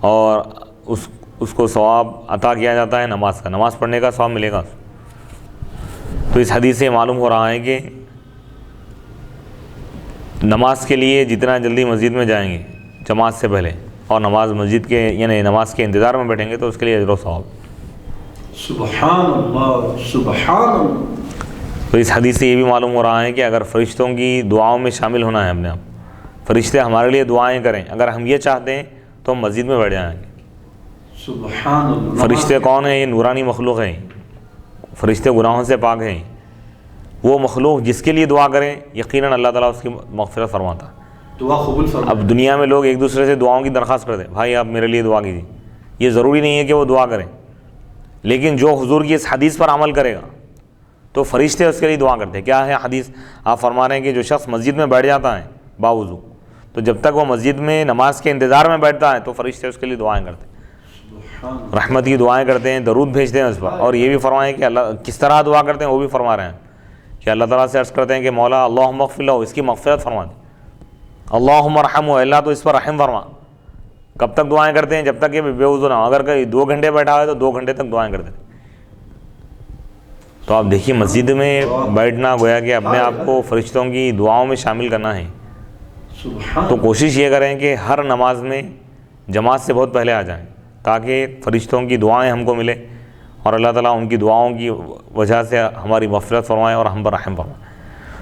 اور اس کو ثواب عطا کیا جاتا ہے نماز کا، نماز پڑھنے کا ثواب ملے گا. تو اس حدیث سے معلوم ہو رہا ہے کہ نماز کے لیے جتنا جلدی مسجد میں جائیں گے جماعت سے پہلے اور نماز مسجد کے یعنی نماز کے انتظار میں بیٹھیں گے تو اس کے لیے اجر و ثواب. سبحان اللہ سبحان اللہ. تو اس حدیث سے یہ بھی معلوم ہو رہا ہے کہ اگر فرشتوں کی دعاؤں میں شامل ہونا ہے اپنے آپ، فرشتے ہمارے لیے دعائیں کریں، اگر ہم یہ چاہتے ہیں تو ہم مسجد میں بیٹھ جائیں گے. سبحان اللہ. فرشتے کون ہیں؟ یہ نورانی مخلوق ہیں، فرشتے گناہوں سے پاک ہیں. وہ مخلوق جس کے لیے دعا کریں یقیناً اللہ تعالیٰ اس کی مغفرت فرماتا ہے. دعا قبول فرما. اب دنیا میں لوگ ایک دوسرے سے دعاؤں کی درخواست کرتے ہیں، بھائی آپ میرے لیے دعا کیجیے. یہ ضروری نہیں ہے کہ وہ دعا کریں، لیکن جو حضور کی اس حدیث پر عمل کرے گا تو فرشتے اس کے لیے دعا کرتے ہیں. کیا ہے حدیث؟ آپ فرما رہے ہیں کہ جو شخص مسجد میں بیٹھ جاتا ہے باوضو، تو جب تک وہ مسجد میں نماز کے انتظار میں بیٹھتا ہے تو فرشتے اس کے لیے دعائیں کرتے ہیں، رحمت کی دعائیں کرتے ہیں، درود بھیجتے ہیں اس پر. اور یہ بھی فرمائیں کہ اللہ کس طرح دعا کرتے ہیں وہ بھی فرما رہے ہیں کہ اللہ تعالیٰ سے عرض کرتے ہیں کہ مولا اللہم اغفر لہ، اس کی مغفرت فرما دے. اللہم ارحمہ، اللہ تو اس پر رحم فرما. کب تک دعائیں کرتے ہیں؟ جب تک کہ بے وضو نہ ہو. اگر کوئی 2 گھنٹے بیٹھا ہے تو 2 گھنٹے تک دعائیں کرتے ہیں. تو آپ دیکھیے مسجد میں بیٹھنا گویا کہ اپنے آپ کو فرشتوں کی دعاؤں میں شامل کرنا ہے. تو کوشش یہ کریں کہ ہر نماز میں جماعت سے بہت پہلے آ جائیں تاکہ فرشتوں کی دعائیں ہم کو ملے اور اللہ تعالیٰ ان کی دعاؤں کی وجہ سے ہماری مغفرت فرمائے اور ہم پر رحم فرمائے.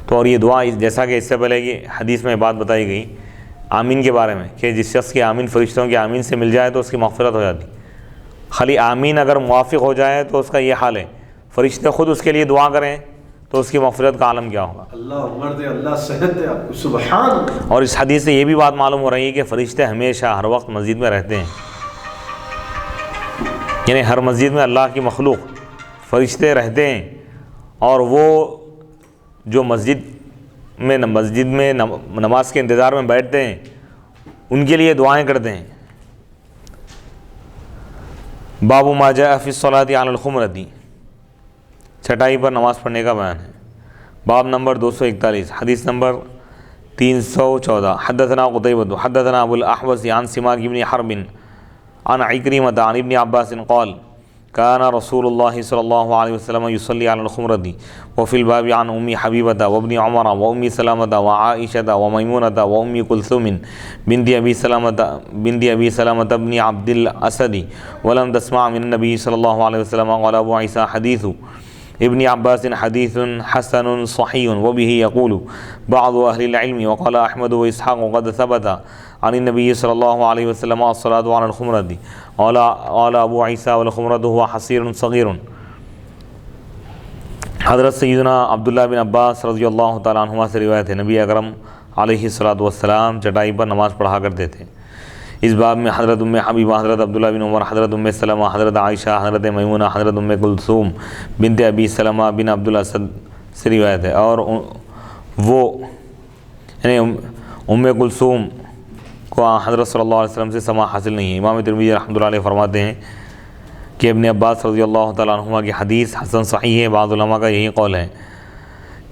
تو اور یہ دعا جیسا کہ اس سے پہلے کی حدیث میں بات بتائی گئی آمین کے بارے میں کہ جس شخص کی آمین فرشتوں کی آمین سے مل جائے تو اس کی مغفرت ہو جاتی. خالی آمین اگر موافق ہو جائے تو اس کا یہ حال ہے، فرشتے خود اس کے لیے دعا کریں تو اس کی مغفرت کا عالم کیا ہوگا. اللہ عمر دے، اللہ صحت دے آپ کو. سبحان اللہ. اور اس حدیث سے یہ بھی بات معلوم ہو رہی ہے کہ فرشتے ہمیشہ ہر وقت مسجد میں رہتے ہیں، یعنی ہر مسجد میں اللہ کی مخلوق فرشتے رہتے ہیں اور وہ جو مسجد میں نماز کے انتظار میں بیٹھتے ہیں ان کے لیے دعائیں کرتے ہیں. باب ما جاء فی الصلاۃ علی الخمرۃ، چٹائی پر نماز پڑھنے کا بیان ہے. باب نمبر 241 حدیث نمبر 314. حدثنا قتیبہ حدثنا ابو الاحوص عن سماک بن حرب عن عکرمۃ عن ابن عباس قال كان رسول الله صلى الله عليه وسلم يصلي على الخمرة. وفي الباب عن أم حبيبة وابن عمر وأم سلمة وعائشة وميمونة وأم كلثوم بنت أبي سلمة بن عبد الأسد ولم تسمع من النبي صلى الله عليه وسلم. قال أبو عيسى حديث ابن عباس حديث حسن صحيح وبه يقول بعض أهل العلم. وقال أحمد وإسحاق وقد ثبت عن النبي صلى الله عليه وسلم الصلاة على الخمرة. قال أبو عيسى والخمرة هو حصير صغير. حضرت سیدنا عبداللہ بن عباس رضی اللہ تعالیٰ عنہما سے روایت ہے، نبی اکرم علیہ الصلوۃ والسلام چٹائی پر نماز پڑھا کرتے تھے. اس باب میں حضرت ام حبیبہ، حضرت عبداللہ بن عمر، حضرت ام سلمہ، حضرت عائشہ، حضرت میمونہ، حضرت ام کلثوم بنت ابی سلمہ بن عبد الاسد سے روایت ہے، اور وہ یعنی ام کلثوم کو حضرت صلی اللہ علیہ وسلم سے سماع حاصل نہیں ہے۔ امام ترمذی رحمۃ اللہ علیہ فرماتے ہیں کہ ابن عباس رضی اللہ تعالیٰ عنہما کی حدیث حسن صحیح ہے، بعض علماء کا یہی قول ہے۔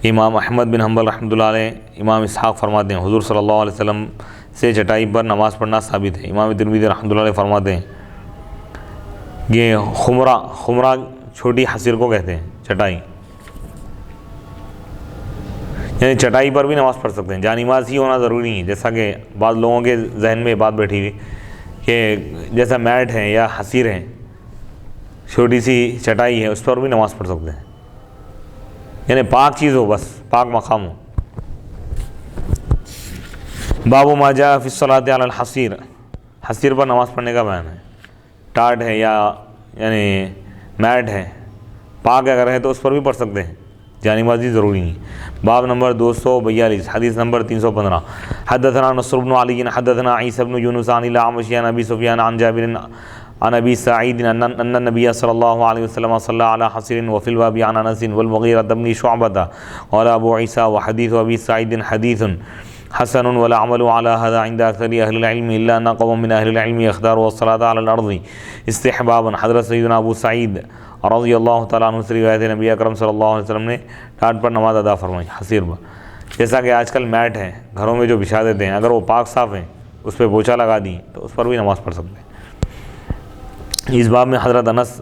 امام احمد بن حنبل رحمۃ اللہ علیہ، امام اسحاق فرماتے ہیں حضور صلی اللہ علیہ وسلم سے چٹائی پر نماز پڑھنا ثابت ہے۔ امام ترمذی رحمۃ اللہ علیہ فرماتے ہیں کہ خمرہ چھوٹی حصیر کو کہتے ہیں، چٹائی، یعنی چٹائی پر بھی نماز پڑھ سکتے ہیں، جانماز ہی ہونا ضروری نہیں ہے، جیسا کہ بعض لوگوں کے ذہن میں بات بیٹھی ہوئی کہ جیسا میٹ ہے یا حصیر ہے، چھوٹی سی چٹائی ہے، اس پر بھی نماز پڑھ سکتے ہیں، یعنی پاک چیز ہو، بس پاک مقام ہو۔ باب ما جاء فی الصلاۃ علی الحصیر، حصیر پر نماز پڑھنے کا بیان ہے۔ ٹاٹ ہے یا یعنی میٹ ہے، پاک اگر ہے تو اس پر بھی پڑھ سکتے ہیں، جانمازی ضروری نہیں۔ باب نمبر 242، حدیث نمبر 315، حدثنا نصر بن علی حدثنا عیسی بن یونس عن الاعمش عن ابی سفیان عن جابر عن ابی سعید ان النبی صلی اللہ علیہ وسلم صلی علی حصیر وفی الباب عن انس والمغیرہ بن شعبۃ قال ابو عیسی وحدیث ابی سعید حدیث حسن والعمل على هذا عند اکثر اہل العلم الا ان قوم من اہل العلم اختاروا الصلاۃ علی الارض استحبابا۔ حضرت سیدنا ابو سعید رضی اللہ تعالیٰ عنہ سے روایت ہے، نبی اکرم صلی اللہ علیہ وسلم نے ٹاٹ پر نماز ادا فرمائی، حصیر پر، جیسا کہ آج کل میٹ ہے گھروں میں جو بچھا دیتے ہیں، اگر وہ پاک صاف ہیں اس پہ پوچھا لگا دیں تو اس پر بھی نماز پڑھ سکتے ہیں۔ اس باب میں حضرت انس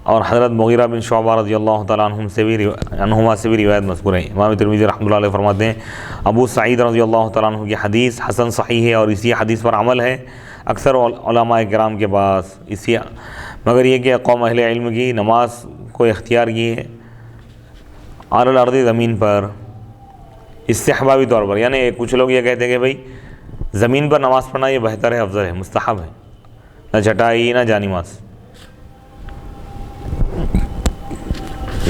اور حضرت مغیرہ بن شعبہ رضی اللہ تعالیٰ عنہما سے بھی روایت مذکور ہے۔ امام ترمذی رحمۃ اللہ علیہ فرماتے ہیں ابو سعید رضی اللہ تعالیٰ عنہ کی حدیث حسن صحیح ہے، اور اسی حدیث پر عمل ہے اکثر علماء کرام کے پاس، اسی مگر یہ کہ قوم اہل علم کی نماز کو اختیار کی ہے علی الارض، زمین پر، استحبابی طور پر، یعنی کچھ لوگ یہ کہتے ہیں کہ بھئی زمین پر نماز پڑھنا یہ بہتر ہے، افضل ہے، مستحب ہے، نہ چٹائی نہ جانماز۔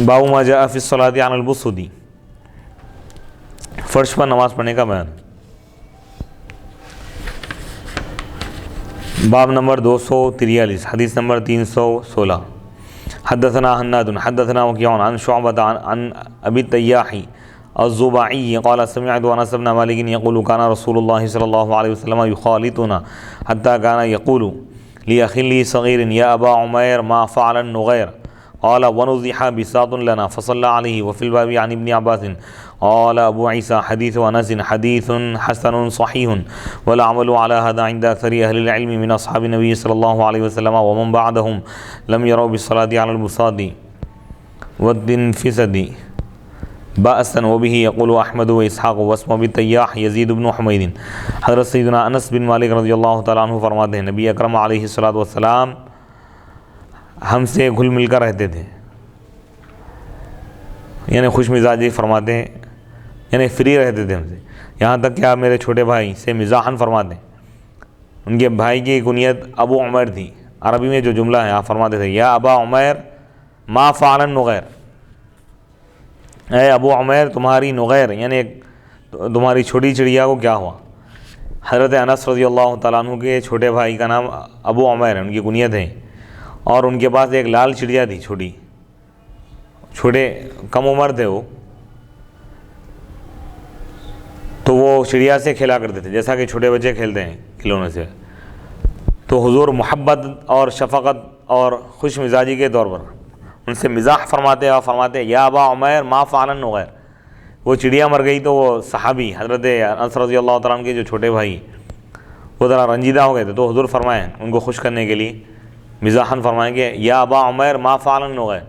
باب ما جاء فی الصلاۃ علی البسط، فرش پر نماز پڑھنے کا بیان۔ باب نمبر 243، حدیث نمبر 316، حدثنا حناد حدثنا وکیع عن شعبۃ عن ابی التیاح الزباعی قال سمعت انس بن مالک یقول کان رسول اللہ صلی اللہ علیہ وسلم یخالطنا حتی کان یقول لأخ لی صغیر یا ابا عمیر ما فعل النغیر قال ونضح بساط لنا فصلى عليه وفي الباب عن ابن عباس قال ابو عيسى حديث انس حديث حسن صحيح والعمل على هذا عند اكثر اهل العلم من اصحاب النبي صلى الله عليه وسلم ومن بعدهم لم يروا بالصلاة على البساط والتنفسد بأسا وبه يقول احمد واسحاق واسمه بالتياح يزيد بن حميد۔ حضرت سیدنا انس بن مالک رضی اللہ تعالیٰ عنہ فرماتے ہیں نبی اکرم علیہ الصلوۃ والسلام ہم سے گھل مل کر رہتے تھے، یعنی خوش مزاجی فرماتے ہیں، یعنی فری رہتے تھے ہم سے، یہاں تک کہ آپ میرے چھوٹے بھائی سے مزاحن فرماتے ہیں۔ ان کے بھائی کی کنیت ابو عمیر تھی، عربی میں جو جملہ ہے آپ فرماتے تھے یا ابا عمیر ما فعل النغیر، اے ابو عمیر تمہاری نغیر یعنی تمہاری چھوٹی چڑیا کو کیا ہوا۔ حضرت انس رضی اللہ تعالیٰ عنہ کے چھوٹے بھائی کا نام ابو عمیر ہے، ان کی کنیت ہے، اور ان کے پاس ایک لال چڑیا تھی چھوٹی، چھوٹے کم عمر تھے وہ، تو وہ چڑیا سے کھیلا کرتے تھے جیسا کہ چھوٹے بچے کھیلتے ہیں کھلونے سے۔ تو حضور محبت اور شفقت اور خوش مزاجی کے طور پر ان سے مزاح فرماتے اور فرماتے یا ابا عمیر ما فعل النغیر۔ وہ چڑیا مر گئی تو وہ صحابی حضرت انس رضی اللہ تعالیٰ عنہ کے جو چھوٹے بھائی وہ ذرا رنجیدہ ہو گئے تھے، تو حضور فرمائیں ان کو خوش کرنے کے لیے مزاحن فرمائیں گے یا ابا عمیر ما فعل النغیر،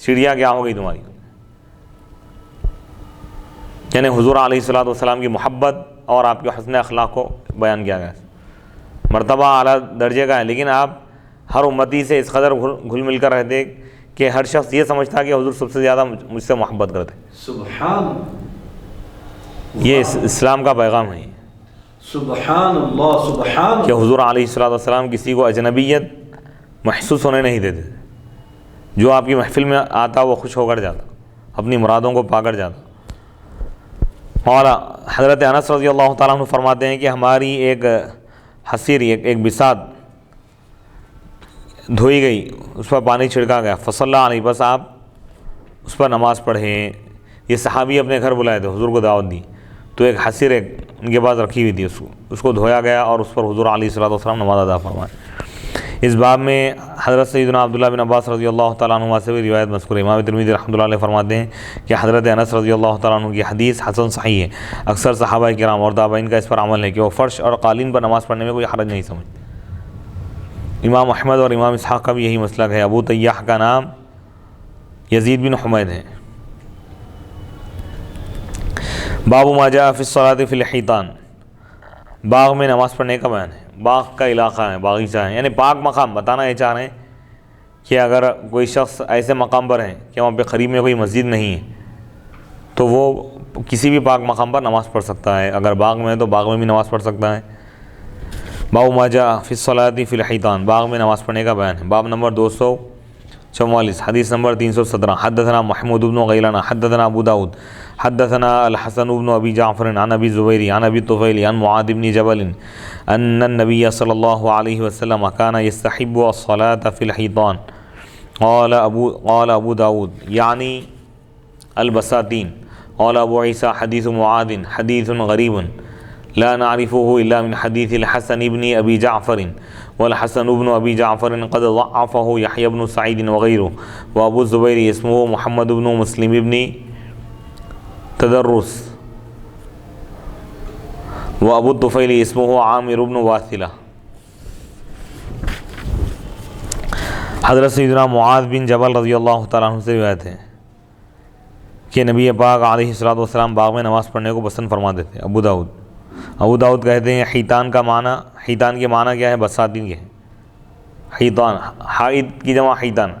چڑیا کیا ہو گئی تمہاری۔ یعنی حضور علیہ الصلوۃ والسلام کی محبت اور آپ کے حسن اخلاق کو بیان کیا گیا، مرتبہ اعلیٰ درجے کا ہے، لیکن آپ ہر امتی سے اس قدر گھل مل کر رہتے کہ ہر شخص یہ سمجھتا کہ حضور سب سے زیادہ مجھ سے محبت کرتے۔ سبحان، یہ اسلام کا پیغام ہے، سبحان اللہ، سبحان، کہ حضور علیہ الصلوۃ والسلام کسی کو اجنبیت محسوس ہونے نہیں دیتے، جو آپ کی محفل میں آتا وہ خوش ہو کر جاتا، اپنی مرادوں کو پا کر جاتا۔ اور حضرت انس رضی اللہ تعالیٰ عنہ فرماتے ہیں کہ ہماری ایک حصیر ایک بساط دھوئی گئی، اس پر پانی چھڑکا گیا، فصلی علیہ، بس آپ اس پر نماز پڑھیں۔ یہ صحابی اپنے گھر بلائے تھے، حضور کو دعوت دی، تو ایک حصیر ان کے پاس رکھی ہوئی تھی، اس کو دھویا گیا اور اس پر حضور علیہ الصلوۃ والسلام نماز ادا فرمائے۔ اس باب میں حضرت سیدنا عبداللہ بن عباس رضی اللہ تعالیٰ عنہ سے بھی روایت مذکور ہے۔ امام ترمذی رحمۃ اللہ علیہ فرماتے ہیں کہ حضرت انس رضی اللہ تعالیٰ عنہ کی حدیث حسن صحیح ہے۔ اکثر صحابہ کرام اور تابعین کا اس پر عمل ہے کہ وہ فرش اور قالین پر نماز پڑھنے میں کوئی حرج نہیں سمجھتے۔ امام احمد اور امام اسحاق کا بھی یہی مسلک ہے۔ ابو طیاح کا نام یزید بن حمید ہے۔ باب ما جاء فی الصلاۃ فی الحیطان، باغ میں نماز پڑھنے کا بیان ہے۔ باغ کا علاقہ ہے، باغیچہ ہے، یعنی پاک مقام۔ بتانا یہ چاہ رہے ہیں کہ اگر کوئی شخص ایسے مقام پر ہے کہ وہاں پہ قریب میں کوئی مسجد نہیں ہے تو وہ کسی بھی پاک مقام پر نماز پڑھ سکتا ہے۔ اگر باغ میں ہے تو باغ میں بھی نماز پڑھ سکتا ہے۔ باب ما جاء فی الصلاۃ فی الحیطان، باغ میں نماز پڑھنے کا بیان ہے۔ باب نمبر 244، حدیث نمبر 317۔ حدثنا محمود بن غیلان حدثنا ابو داود حدثنا الحسن بن ابی جعفر عن ابی الزبیر عن ابی الطفیل عن معاذ بن جبل ان النبی صلی اللہ علیہ وسلم کان یستحب الصلاۃ فی الحیطان۔ قال ابو داود یعنی البساتین۔ قال ابو عیسیٰ حدیث معاذ حدیث غریب لا نعرفه الا من حدیث الحسن بن ابی جعفر والحسن بن ابی جعفر قد ضعفه یحیی بن سعید وغیرہ، وابو الزبیر اسمه محمد بن مسلم بن تدرس، وابو الطفیل اسمه عامر بن واثلہ۔ حضرت سیدنا معاذ بن جبل رضی اللہ تعالیٰ عنہ سے روایت ہے کہ نبی پاک علیہ الصلوۃ والسلام باغ میں نماز پڑھنے کو پسند فرماتے تھے۔ ابو داؤد کہتے ہیں حیطان کا معنی، حیطان کے معنی کیا ہے؟ بساتین کے ہیں۔ حیطان، حائط کی جمع حیطان،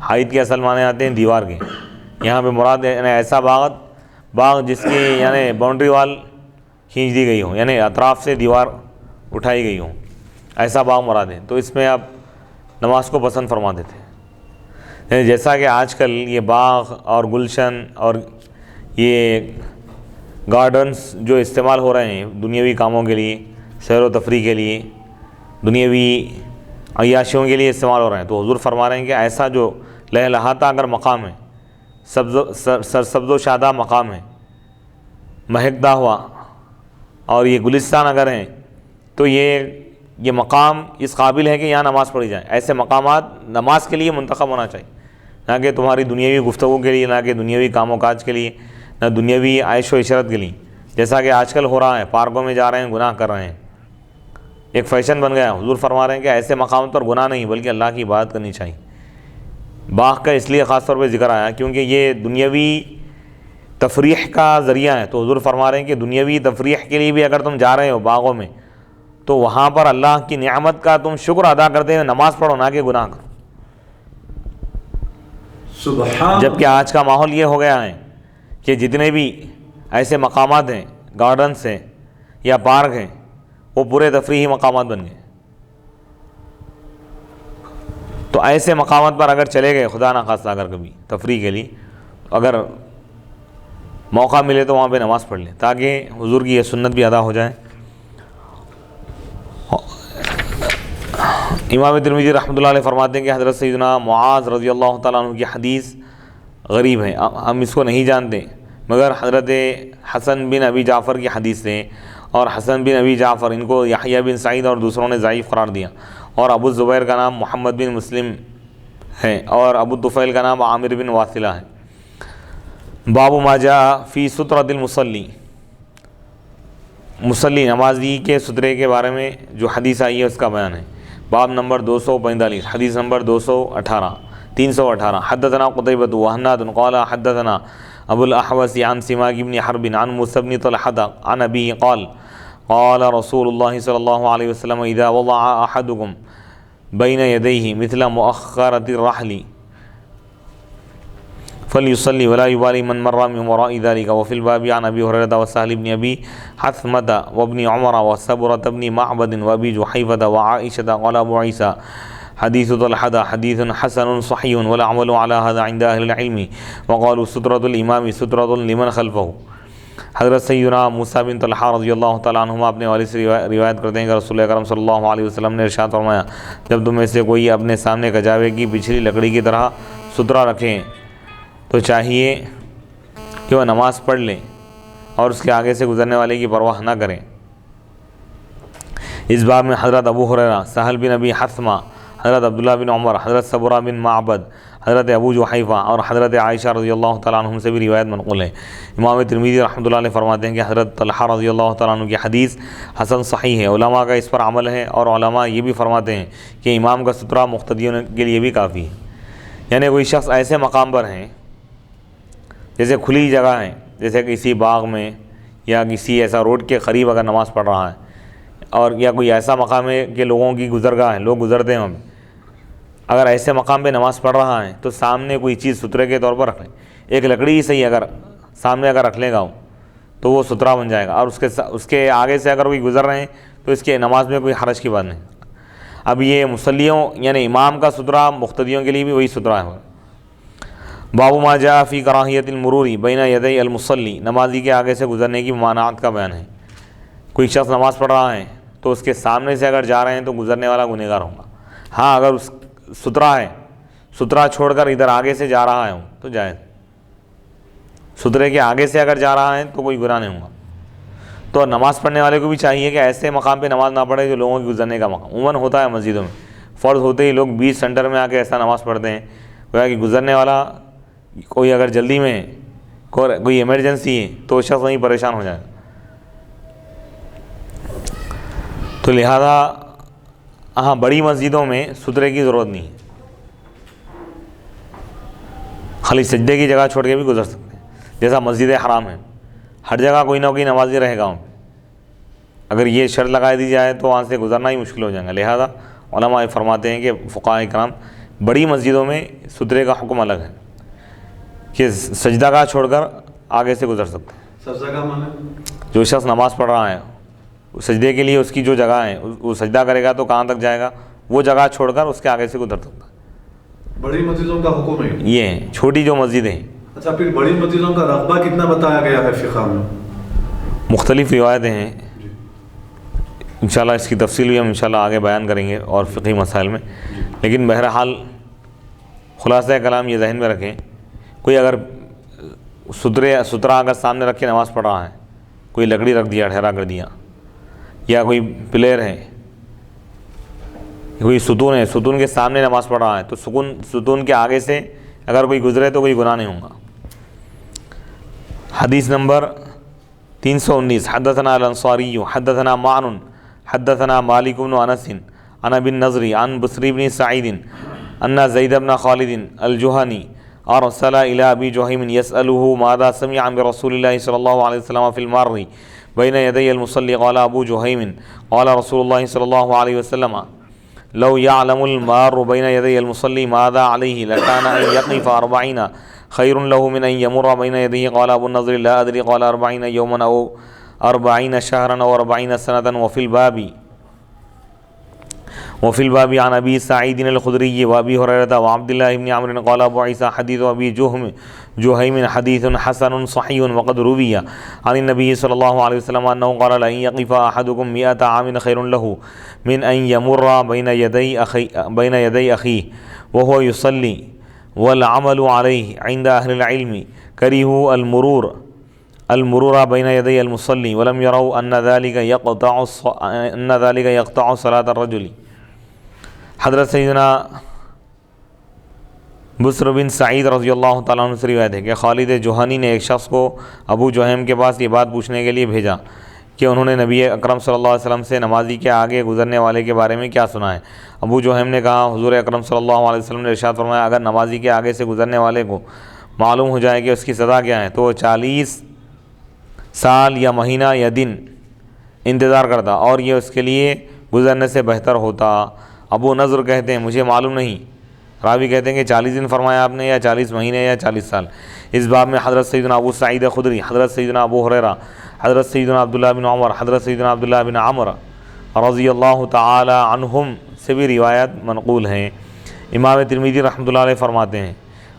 حائط کے اصل معنی آتے ہیں دیوار کے۔ یہاں پہ مراد یعنی ایسا باغ جس کی یعنی باؤنڈری وال کھینچ دی گئی ہو، یعنی اطراف سے دیوار اٹھائی گئی ہو، ایسا باغ مراد ہے۔ تو اس میں آپ نماز کو پسند فرماتے تھے۔ یعنی جیسا کہ آج کل یہ باغ اور گلشن اور یہ گارڈنز جو استعمال ہو رہے ہیں دنیاوی کاموں کے لیے، سیر و تفریح کے لیے، دنیاوی عیاشیوں کے لیے استعمال ہو رہے ہیں، تو حضور فرما رہے ہیں کہ ایسا جو لہلہاتا اگر مقام ہے، سرسبز و شاداب مقام ہے، مہکتا ہوا، اور یہ گلستان اگر ہیں تو یہ مقام اس قابل ہے کہ یہاں نماز پڑھی جائے۔ ایسے مقامات نماز کے لیے منتخب ہونا چاہیے، نہ کہ تمہاری دنیاوی گفتگو کے لیے، نہ کہ دنیاوی کام و کاج کے لیے، نہ دنیاوی عیش و عشرت کے لیے، جیسا کہ آج کل ہو رہا ہے۔ پارکوں میں جا رہے ہیں، گناہ کر رہے ہیں، ایک فیشن بن گیا۔ حضور فرما رہے ہیں کہ ایسے مقام پر گناہ نہیں بلکہ اللہ کی عبادت کرنی چاہیے۔ باغ کا اس لیے خاص طور پہ ذکر آیا کیونکہ یہ دنیاوی تفریح کا ذریعہ ہے۔ تو حضور فرما رہے ہیں کہ دنیاوی تفریح کے لیے بھی اگر تم جا رہے ہو باغوں میں تو وہاں پر اللہ کی نعمت کا تم شکر ادا کرتے ہوئے نماز پڑھو، نہ کہ گناہ کرو۔ سبحان، جبکہ آج کا ماحول یہ ہو گیا ہے کہ جتنے بھی ایسے مقامات ہیں، گارڈنس ہیں یا پارک ہیں، وہ پورے تفریحی مقامات بن گئے۔ تو ایسے مقامات پر اگر چلے گئے، خدا نخواستہ اگر کبھی تفریح کے لیے اگر موقع ملے تو وہاں پہ نماز پڑھ لیں تاکہ حضور کی یہ سنت بھی ادا ہو جائے۔ امام ترمذی رحمۃ اللہ علیہ فرماتے ہیں کہ حضرت سیدنا معاذ رضی اللہ تعالیٰ عنہ کی حدیث غریب ہے، ہم اس کو نہیں جانتے، مگر حضرت حسن بن ابی جعفر کی حدیث ہے، اور حسن بن ابی جعفر ان کو یحییٰ بن سعید اور دوسروں نے ضعیف قرار دیا، اور ابو الزبیر کا نام محمد بن مسلم ہے، اور ابو الطفیل کا نام عامر بن واثلہ ہے۔ باب ما جاء فی سترۃ المصلی، مصلی نمازی کے سترے کے بارے میں جو حدیث آئی ہے اس کا بیان ہے۔ باب نمبر 245، حدیث نمبر 318۔ حدثنا قتیبۃ وحناد قال حدثنا ابو الاحوص عن سماک بن حرب عن موسى بن طلحة عن ابيه قال قال رسول الله صلی اللہ علیہ وسلم اذا وضع احدكم بين يديه مثل مؤخرة الرحل فليصلي ولا يبالي من مر من وراء ذلك۔ وفي الباب عن ابي هريرة وسهل بن ابي حثمة وابن عمر وسبرة بن معبد وابي جحيفة وعائشة قال ابو عيسى حديث طلحة حديث حسن صحيح والعمل على هذا عند اهل العلم وقالوا سترة الامام سترة لمن خلفه۔ حضرت سیدنا موسیٰ بن طلحہ رضی اللہ تعالیٰ عنہما اپنے والد سے روایت کرتے ہیں کہ رسول اکرم صلی اللہ علیہ وسلم نے ارشاد فرمایا، جب تم میں سے کوئی اپنے سامنے کجاوے کی پچھلی لکڑی کی طرح ستھرا رکھیں تو چاہیے کہ وہ نماز پڑھ لیں اور اس کے آگے سے گزرنے والے کی پرواہ نہ کریں۔ اس باب میں حضرت ابو ہریرہ، سہل بن ابی حثمہ، حضرت عبداللہ بن عمر، حضرت صبرہ بن معبد، حضرت ابو جحیفہ اور حضرت عائشہ رضی اللہ تعالیٰ عنہم سے بھی روایت منقول ہے۔ امام ترمذی رحمۃ اللہ علیہ فرماتے ہیں کہ حضرت طلحہ رضی اللہ تعالیٰ عنہ کی حدیث حسن صحیح ہے، علماء کا اس پر عمل ہے، اور علماء یہ بھی فرماتے ہیں کہ امام کا سترہ مقتدیوں کے لیے بھی کافی ہے۔ یعنی کوئی شخص ایسے مقام پر ہیں جیسے کھلی جگہ ہے، جیسے کسی باغ میں یا کسی ایسا روڈ کے قریب اگر نماز پڑھ رہا ہے، اور یا کوئی ایسا مقام ہے کہ لوگوں کی گزرگاہ ہے، لوگ گزرتے ہیں وہاں پہ، اگر ایسے مقام پہ نماز پڑھ رہا ہے تو سامنے کوئی چیز سترے کے طور پر رکھ لیں، ایک لکڑی ہی صحیح اگر سامنے اگر رکھ لے گا تو وہ سترا بن جائے گا، اور اس کے آگے سے اگر کوئی گزر رہے ہیں تو اس کے نماز میں کوئی حرج کی بات نہیں۔ اب یہ مصلیوں یعنی امام کا سترا مقتدیوں کے لیے بھی وہی سترا ہے۔ باب ما جاء فی کراہیت المرور بین یدی المصلی، نمازی کے آگے سے گزرنے کی ممانعت کا بیان ہے۔ کوئی شخص نماز پڑھ رہا ہے تو اس کے سامنے سے اگر جا رہے ہیں تو گزرنے والا گنہگار ہوگا۔ ہاں اگر اس سترا ہے، سترا چھوڑ کر ادھر آگے سے جا رہا ہے تو جائز، سترے کے آگے سے اگر جا رہا ہے تو کوئی گناہ نہیں ہوگا۔ تو نماز پڑھنے والے کو بھی چاہیے کہ ایسے مقام پہ نماز نہ پڑھے جو لوگوں کی گزرنے کا مقام عموماً ہوتا ہے مسجدوں میں، فرض ہوتے ہی لوگ بیچ سینٹر میں آ کے ایسا نماز پڑھتے ہیں گویا کہ گزرنے والا کوئی اگر جلدی میں کوئی ایمرجنسی ہے تو شخص وہیں پریشان ہو جائے گا۔ تو لہذا ہاں بڑی مسجدوں میں سترے کی ضرورت نہیں ہے، خالی سجدے کی جگہ چھوڑ کے بھی گزر سکتے ہیں، جیسا مسجد حرام ہے، ہر جگہ کوئی نہ کوئی نمازی رہے گا وہاں پہ، اگر یہ شرط لگا دی جائے تو وہاں سے گزرنا ہی مشکل ہو جائے گا۔ لہذا علماء فرماتے ہیں کہ فقہاء کرام بڑی مسجدوں میں سترے کا حکم الگ ہے کہ سجدہ گاہ چھوڑ کر آگے سے گزر سکتے ہیں۔ سجدہ گاہ مانے جو شخص نماز پڑھ رہا ہے سجدے کے لیے اس کی جو جگہ ہے وہ سجدہ کرے گا تو کہاں تک جائے گا، وہ جگہ چھوڑ کر اس کے آگے سے گزر سکتا ہے۔ بڑی مسجدوں کا حکم ہے یہ ہے چھوٹی جو مسجدیں ہیں۔ اچھا، پھر بڑی مسجدوں کا رقبہ کتنا بتایا گیا ہے فقہ میں؟ مختلف روایتیں ہیں، انشاءاللہ اس کی تفصیل بھی ہم انشاءاللہ آگے بیان کریں گے اور فقہی مسائل میں، لیکن بہرحال خلاصہ کلام یہ ذہن میں رکھیں، کوئی اگر سترا اگر سامنے رکھ کے نماز پڑھ رہا ہے، کوئی لکڑی رکھ دیا، ٹھہرا کر دیا، یا کوئی پلیئر ہے، کوئی ستون ہے، ستون کے سامنے نماز پڑھ رہا ہے تو ستون کے آگے سے اگر کوئی گزرے تو کوئی گناہ نہیں ہوگا۔ حدیث نمبر 319 حدثنا الانصاری حدثنا معن حدثنا مالک بن انس عن ابی النضر عن بصری بن سعید ان زید بن خالد الجہنی ارسل الى ابی جہیم یسألہ ماذا سمع برسول اللہ صلی اللہ علیہ وسلم فی المار بین یدی المصلی قال ابو جہیم قال رسول اللہ صلی اللہ علیہ وسلم لو يعلم المار بين يدي المصلي ماذا عليه لكان أن يقف 40 خير له من أن يمر بين يديه قال أبو النضر لا أدري قال 40 يوما أو 40 شهرا أو 40 سنة وفي الباب عن أبي سعيد الخدري وأبي هريرة وعبد الله بن عمرو قال أبو عيسى حديث أبي جهيم حديث حسن صحيح وقد روي عن النبي صلى الله عليه وسلم أنه قال لأن يقف أحدكم 100 عام خير له من أن يمر بين يدي أخيه وهو يصلي والعمل عليه عند أهل العلم كرهوا المرور بين يدي المصلي ولم يروا أن ذلك يقطع صلاة الرجل۔ حضرت سیدنا بصر بن سعید رضی اللہ تعالیٰ عنہ سے روایت ہے کہ خالد جوہنی نے ایک شخص کو ابو جہیم کے پاس یہ بات پوچھنے کے لیے بھیجا کہ انہوں نے نبی اکرم صلی اللہ علیہ وسلم سے نمازی کے آگے گزرنے والے کے بارے میں کیا سنا ہے۔ ابو جہیم نے کہا حضور اکرم صلی اللہ علیہ وسلم نے ارشاد فرمایا اگر نمازی کے آگے سے گزرنے والے کو معلوم ہو جائے کہ اس کی سزا کیا ہے تو وہ 40 سال یا مہینہ یا دن انتظار کرتا اور یہ اس کے لیے گزرنے سے بہتر ہوتا۔ ابو نضر کہتے ہیں مجھے معلوم نہیں، راوی کہتے ہیں کہ 40 دن فرمایا آپ نے یا 40 مہینے یا 40 سال۔ اس باب میں حضرت سیدنا ابو سعید خدری، حضرت سیدنا ابو ہریرہ، حضرت سیدنا عبداللہ بن عمر، حضرت سیدنا عبداللہ بن عمر رضی اللہ تعالی عنہم سے بھی روایت منقول ہیں۔ امام ترمذی رحمۃ اللہ علیہ فرماتے ہیں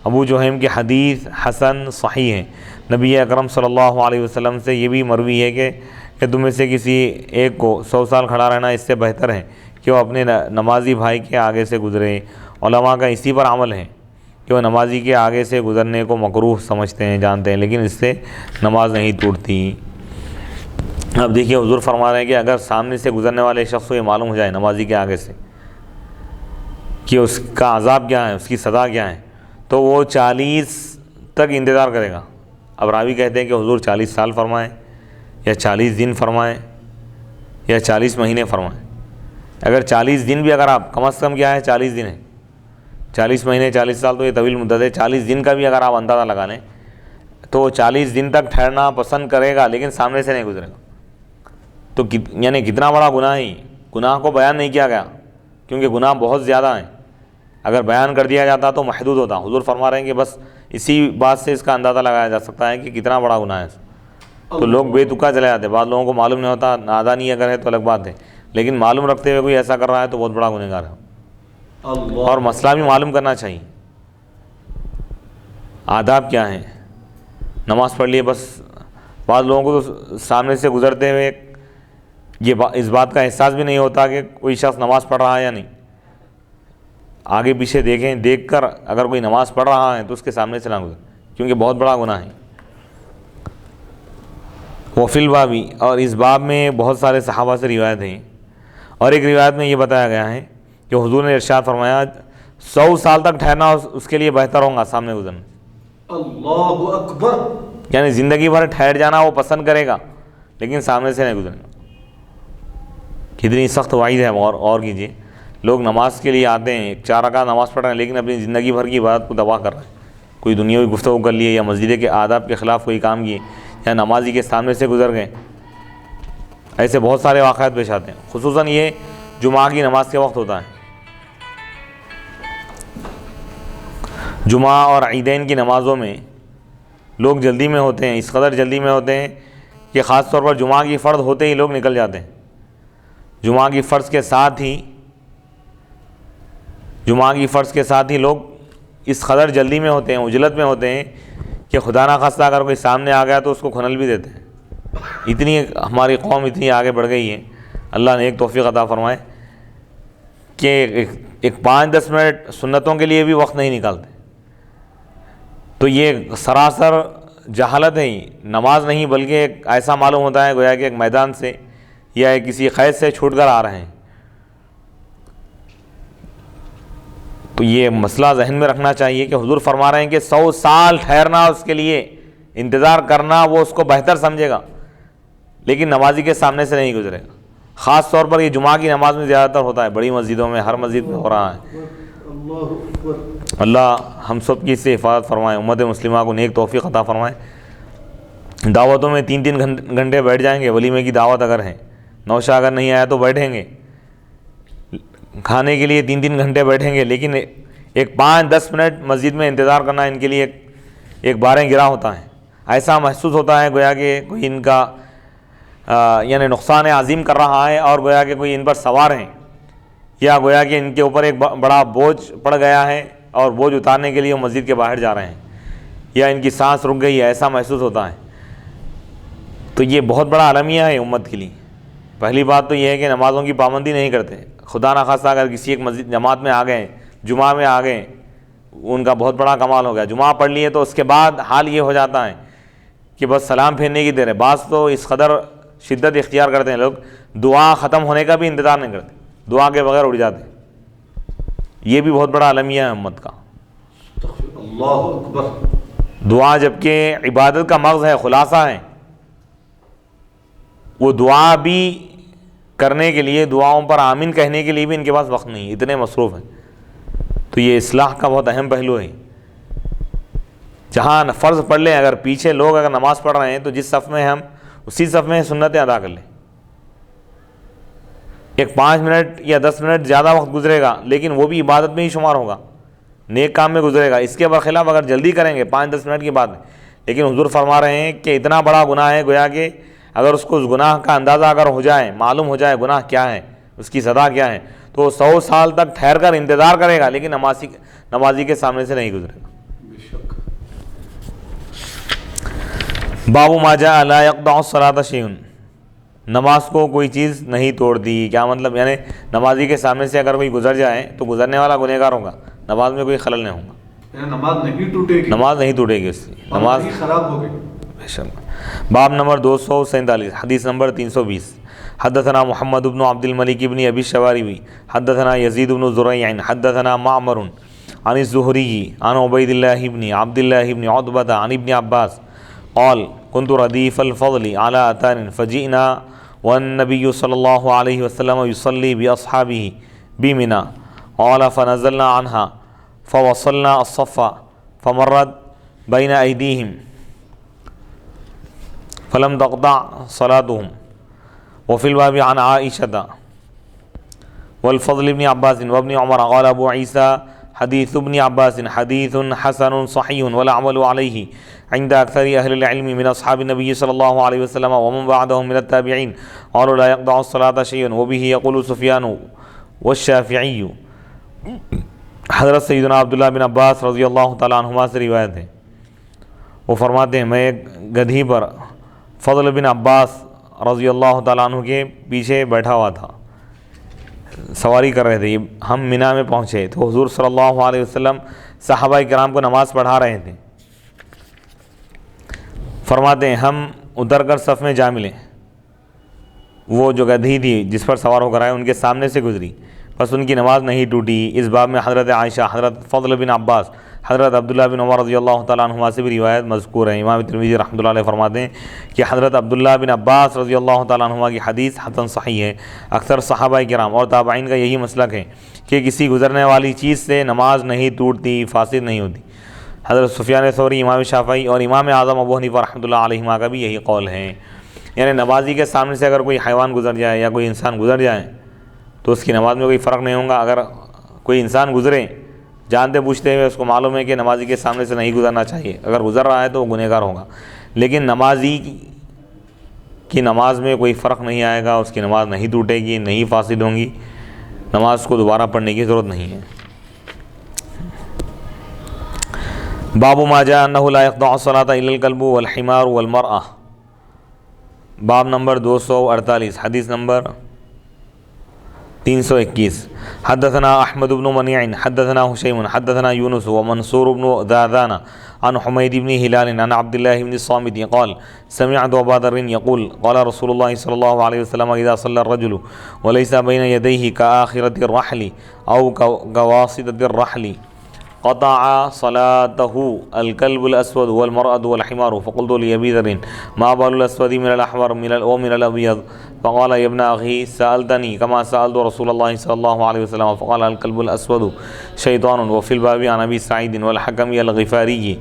ابو جہیم کی حدیث حسن صحیح ہے. نبی اکرم صلی اللہ علیہ وسلم سے یہ بھی مروی ہے کہ تم میں سے کسی ایک کو 100 سال کھڑا رہنا اس سے بہتر ہے کہ وہ اپنے نمازی بھائی کے آگے سے گزرے. علماء کا اسی پر عمل ہے کہ وہ نمازی کے آگے سے گزرنے کو مکروہ سمجھتے ہیں، جانتے ہیں، لیکن اس سے نماز نہیں ٹوٹتی. اب دیکھیے حضور فرما رہے ہیں کہ اگر سامنے سے گزرنے والے شخص کو یہ معلوم ہو جائے نمازی کے آگے سے کہ اس کا عذاب کیا ہے، اس کی سزا کیا ہے، تو وہ 40 تک انتظار کرے گا. اب راوی کہتے ہیں کہ حضور 40 سال فرمائیں یا 40 دن فرمائیں یا 40 مہینے فرمائیں. اگر 40 دن بھی اگر آپ کم از کم کیا ہے 40 دن ہے، 40 مہینے 40 سال تو یہ طویل مدت ہے. 40 دن کا بھی اگر آپ اندازہ لگا لیں تو وہ 40 دن تک ٹھہرنا پسند کرے گا لیکن سامنے سے نہیں گزرے گا. تو یعنی کتنا بڑا گناہ ہے. گناہ کو بیان نہیں کیا گیا کیونکہ گناہ بہت زیادہ ہیں. اگر بیان کر دیا جاتا تو محدود ہوتا. حضور فرما رہے ہیں کہ بس اسی بات سے اس کا اندازہ لگایا جا سکتا ہے کہ کتنا بڑا گناہ ہے. تو لوگ بے تکا چلے جاتے. بعض لوگوں کو معلوم نہیں ہوتا، نادانی اگر ہے تو الگ بات ہے، لیکن معلوم رکھتے ہوئے کوئی ایسا کر رہا ہے تو بہت بڑا گنہگار ہے. اور مسئلہ بھی معلوم کرنا چاہیے. آداب کیا ہیں؟ نماز پڑھ لیے بس. بعض لوگوں کو تو سامنے سے گزرتے ہوئے اس بات کا احساس بھی نہیں ہوتا کہ کوئی شخص نماز پڑھ رہا ہے یا نہیں. آگے پیچھے دیکھیں، دیکھ کر اگر کوئی نماز پڑھ رہا ہے تو اس کے سامنے سے نہ گزر، کیونکہ بہت بڑا گناہ ہے. وفی البابی، اور اس باب میں بہت سارے صحابہ سے روایت ہیں. اور ایک روایت میں یہ بتایا گیا ہے کہ حضور نے ارشاد فرمایا 100 سال تک ٹھہرنا اس کے لیے بہتر ہوگا سامنے گزرنے. اللہ اکبر. یعنی زندگی بھر ٹھہر جانا وہ پسند کرے گا لیکن سامنے سے نہیں گزرے گا. کتنی سخت وعید ہے. اور کیجیے، لوگ نماز کے لیے آتے ہیں، 4 رکعت نماز پڑھ رہے ہیں لیکن اپنی زندگی بھر کی عبادت کو تباہ کر رہے ہیں. کوئی دنیاوی گفتگو کر لیے یا مسجد کے آداب کے خلاف کوئی کام کیے یا نمازی کے سامنے سے گزر گئے. ایسے بہت سارے واقعات پیش آتے ہیں. خصوصاً یہ جمعہ کی نماز کے وقت ہوتا ہے. جمعہ اور عیدین کی نمازوں میں لوگ جلدی میں ہوتے ہیں، اس قدر جلدی میں ہوتے ہیں کہ خاص طور پر جمعہ کی فرض ہوتے ہی لوگ نکل جاتے ہیں. جمعہ کی فرض کے ساتھ ہی لوگ اس قدر جلدی میں ہوتے ہیں، عجلت میں ہوتے ہیں کہ خدا نہ خواستہ اگر کوئی سامنے آ گیا تو اس کو کھنل بھی دیتے ہیں. اتنی ہماری قوم اتنی آگے بڑھ گئی ہے. اللہ نے ایک توفیق عطا فرمائے کہ ایک 5-10 منٹ سنتوں کے لیے بھی وقت نہیں نکالتے. تو یہ سراسر جہالت ہے. نماز نہیں بلکہ ایک ایسا معلوم ہوتا ہے گویا کہ ایک میدان سے یا ایک کسی قید سے چھوٹ کر آ رہے ہیں. تو یہ مسئلہ ذہن میں رکھنا چاہیے کہ حضور فرما رہے ہیں کہ 100 سال ٹھہرنا اس کے لیے انتظار کرنا وہ اس کو بہتر سمجھے گا لیکن نمازی کے سامنے سے نہیں گزرے گا. خاص طور پر یہ جمعہ کی نماز میں زیادہ تر ہوتا ہے. بڑی مسجدوں میں، ہر مسجد میں ہو رہا ہے. اللہ ہم سب کی اس سے حفاظت فرمائے. امت مسلمہ کو نیک توفیق عطا فرمائے. دعوتوں میں 3 گھنٹے بیٹھ جائیں گے. ولیمے کی دعوت اگر ہے، نوشہ اگر نہیں آیا تو بیٹھیں گے. کھانے کے لیے 3 گھنٹے بیٹھیں گے لیکن ایک 5-10 منٹ مسجد میں انتظار کرنا ان کے لیے ایک باریں گرا ہوتا ہے. ایسا محسوس ہوتا ہے گویا کہ کوئی ان کا یعنی نقصان عظیم کر رہا ہے اور گویا کہ کوئی ان پر سوار ہیں یا گویا کہ ان کے اوپر ایک بڑا بوجھ پڑ گیا ہے اور بوجھ اتارنے کے لیے وہ مسجد کے باہر جا رہے ہیں یا ان کی سانس رک گئی ہے. ایسا محسوس ہوتا ہے. تو یہ بہت بڑا المیہ ہے امت کے لیے. پہلی بات تو یہ ہے کہ نمازوں کی پابندی نہیں کرتے. خدا نہ خواستہ اگر کسی ایک مسجد جماعت میں آ گئے، جمعہ میں آ گئے، ان کا بہت بڑا کمال ہو گیا. جمعہ پڑھ لیے تو اس کے بعد حال یہ ہو جاتا ہے کہ بس سلام پھیرنے کی دیر ہے. بعض تو اس قدر شدت اختیار کرتے ہیں لوگ، دعا ختم ہونے کا بھی انتظار نہیں کرتے، دعا کے بغیر اڑ جاتے ہیں. یہ بھی بہت بڑا المیہ ہے امت کا. اللہ اکبر. دعا جبکہ عبادت کا مغز ہے، خلاصہ ہے، وہ دعا بھی کرنے کے لیے، دعاؤں پر آمین کہنے کے لیے بھی ان کے پاس وقت نہیں، اتنے مصروف ہیں. تو یہ اصلاح کا بہت اہم پہلو ہے. جہاں فرض پڑھ لیں، اگر پیچھے لوگ اگر نماز پڑھ رہے ہیں تو جس صف میں ہم اسی صف میں سنتیں ادا کر لیں. ایک 5 منٹ یا 10 منٹ زیادہ وقت گزرے گا لیکن وہ بھی عبادت میں ہی شمار ہوگا، نیک کام میں گزرے گا. اس کے برخلاف اگر جلدی کریں گے 5-10 منٹ کی بات ہے، لیکن حضور فرما رہے ہیں کہ اتنا بڑا گناہ ہے گویا کہ اگر اس کو اس گناہ کا اندازہ اگر ہو جائے، معلوم ہو جائے گناہ کیا ہے، اس کی سزا کیا ہے، تو 100 سال تک ٹھہر کر انتظار کرے گا لیکن نمازی کے سامنے سے نہیں گزرے گا. باب ما جاء لا يقطع الصلاة شيء، نماز کو کوئی چیز نہیں توڑتی. کیا مطلب؟ یعنی نمازی کے سامنے سے اگر کوئی گزر جائے تو گزرنے والا گنہگار ہوگا، نماز میں کوئی خلل نہیں ہوگا، نماز نہیں ٹوٹے گی، نماز نہیں ٹوٹے گی، اس کی نماز خراب ہوگی. باب نمبر 247 حدیث نمبر 320. حدثنا محمد بن عبد الملك بن ابي الشواربي حدثنا يزيد بن زريع حدثنا معمر عن الزهري عن عبيد الله بن عبد الله بن عتبة عن ابن عباس قال كنت رديف الفضل على أتان فجئنا والنبي صلى الله عليه وسلم يصلي بأصحابه بمنى قال فنزلنا عنها فوصلنا الصف فمرت بين أيديهم فلم تقطع صلاتهم. وفي الباب عن عائشة والفضل بن عباس وابن عمر قال أبو عيسى حديث ابن عباس حديث حسن صحيح ولا عمل عليه عند أكثر أهل العلم من أصحاب النبي صلى الله عليه وسلم ومن بعدهم من التابعين قالوا لا يقطع الصلاة شيء وبه يقول سفيان والشافعي. حضرت سیدنا عبداللہ بن عباس رضی اللہ تعالیٰ عنہما سے روایت ہے، وہ فرماتے ہیں میں ایک گدھی پر فضل بن عباس رضی اللہ تعالیٰ عنہ کے پیچھے بیٹھا ہوا تھا، سواری کر رہے تھے. ہم منی میں پہنچے تو حضور صلی اللہ علیہ وسلم صحابہ کرام کو نماز پڑھا رہے تھے. فرماتے ہیں ہم اتر کر صف میں جا ملے، وہ جو گدھی تھی جس پر سوار ہو کر آئے ان کے سامنے سے گزری، بس ان کی نماز نہیں ٹوٹی. اس باب میں حضرت عائشہ، حضرت فضل بن عباس، حضرت عبداللہ بن عمر رضی اللہ تعالیٰ عنہما سے بھی روایت مذکور ہے. امام ترمذی رحمۃ اللہ علیہ فرماتے ہیں کہ حضرت عبداللہ بن عباس رضی اللہ تعالیٰ عنہما کی حدیث حسن صحیح ہے. اکثر صحابہ کرام اور تابعین کا یہی مسلک ہے کہ کسی گزرنے والی چیز سے نماز نہیں ٹوٹتی، فاسد نہیں ہوتی. حضرت سفیان ثوری، امام شافعی اور امام اعظم ابو حنیفہ رحمۃ اللہ علیہما کا بھی یہی قول ہے. یعنی نمازی کے سامنے سے اگر کوئی حیوان گزر جائے یا کوئی انسان گزر جائے تو اس کی نماز میں کوئی فرق نہیں ہوگا. اگر کوئی انسان گزرے جانتے بوجھتے ہوئے، اس کو معلوم ہے کہ نمازی کے سامنے سے نہیں گزرنا چاہیے، اگر گزر رہا ہے تو وہ گنہگار ہوگا. لیکن نمازی کی نماز میں کوئی فرق نہیں آئے گا، اس کی نماز نہیں ٹوٹے گی، نہیں فاسد ہوں گی، نماز کو دوبارہ پڑھنے کی ضرورت نہیں ہے. باب ما جاء انه لا يقطع الصلاة الا الكلب والحمار والمرأة. باب نمبر 248 حدیث نمبر 321. حدثنا احمد بن منيع حدثنا هشيم حدثنا يونس ومنصور بن ذاذان عن حميد بن هلال عن عبد الله بن الصامت قال سمعت أبا ذر يقول قال رسول الله صلى الله عليه وسلم إذا صلى الرجل وليس بين يديه كآخرة الرحل أو كواسطة الرحل قطع صلاته الكلب الأسود والمرأة والحمار. فقلت لأبي ذر ما بال الأسود من الأحمر ومن الأبيض؟ فقال يا ابن أخي سألتني كما سألت رسول الله صلى الله عليه وسلم. فقال الكلب الأسود شيطان. وفي الباب عن أبي سعيد والحكم الغفاري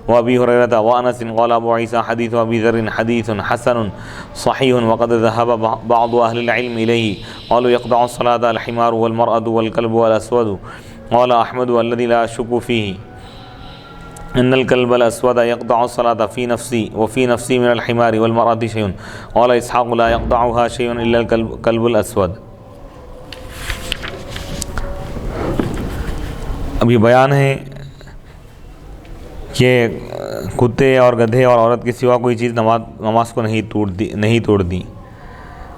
وأبي هريرة وأنس قال أبو عيسى حديث أبي ذر حديث حسن صحيح وقد ذهب بعض أهل العلم إليه قالوا يقطع الصلاة الحمار والمرأة والكلب الأسود. قال أحمد الذي لا أشك فيه إن الكلب الأسود يقطع الصلاة في نفسي وفي نفسي من الحمار والمرأة شيء. قال إسحاق لا يقطعها شيء إلا الكلب الأسود. ابھی بیان ہے کہ کتے اور گدھے اور عورت کے سوا کوئی چیز نماز کو نہیں توڑتی.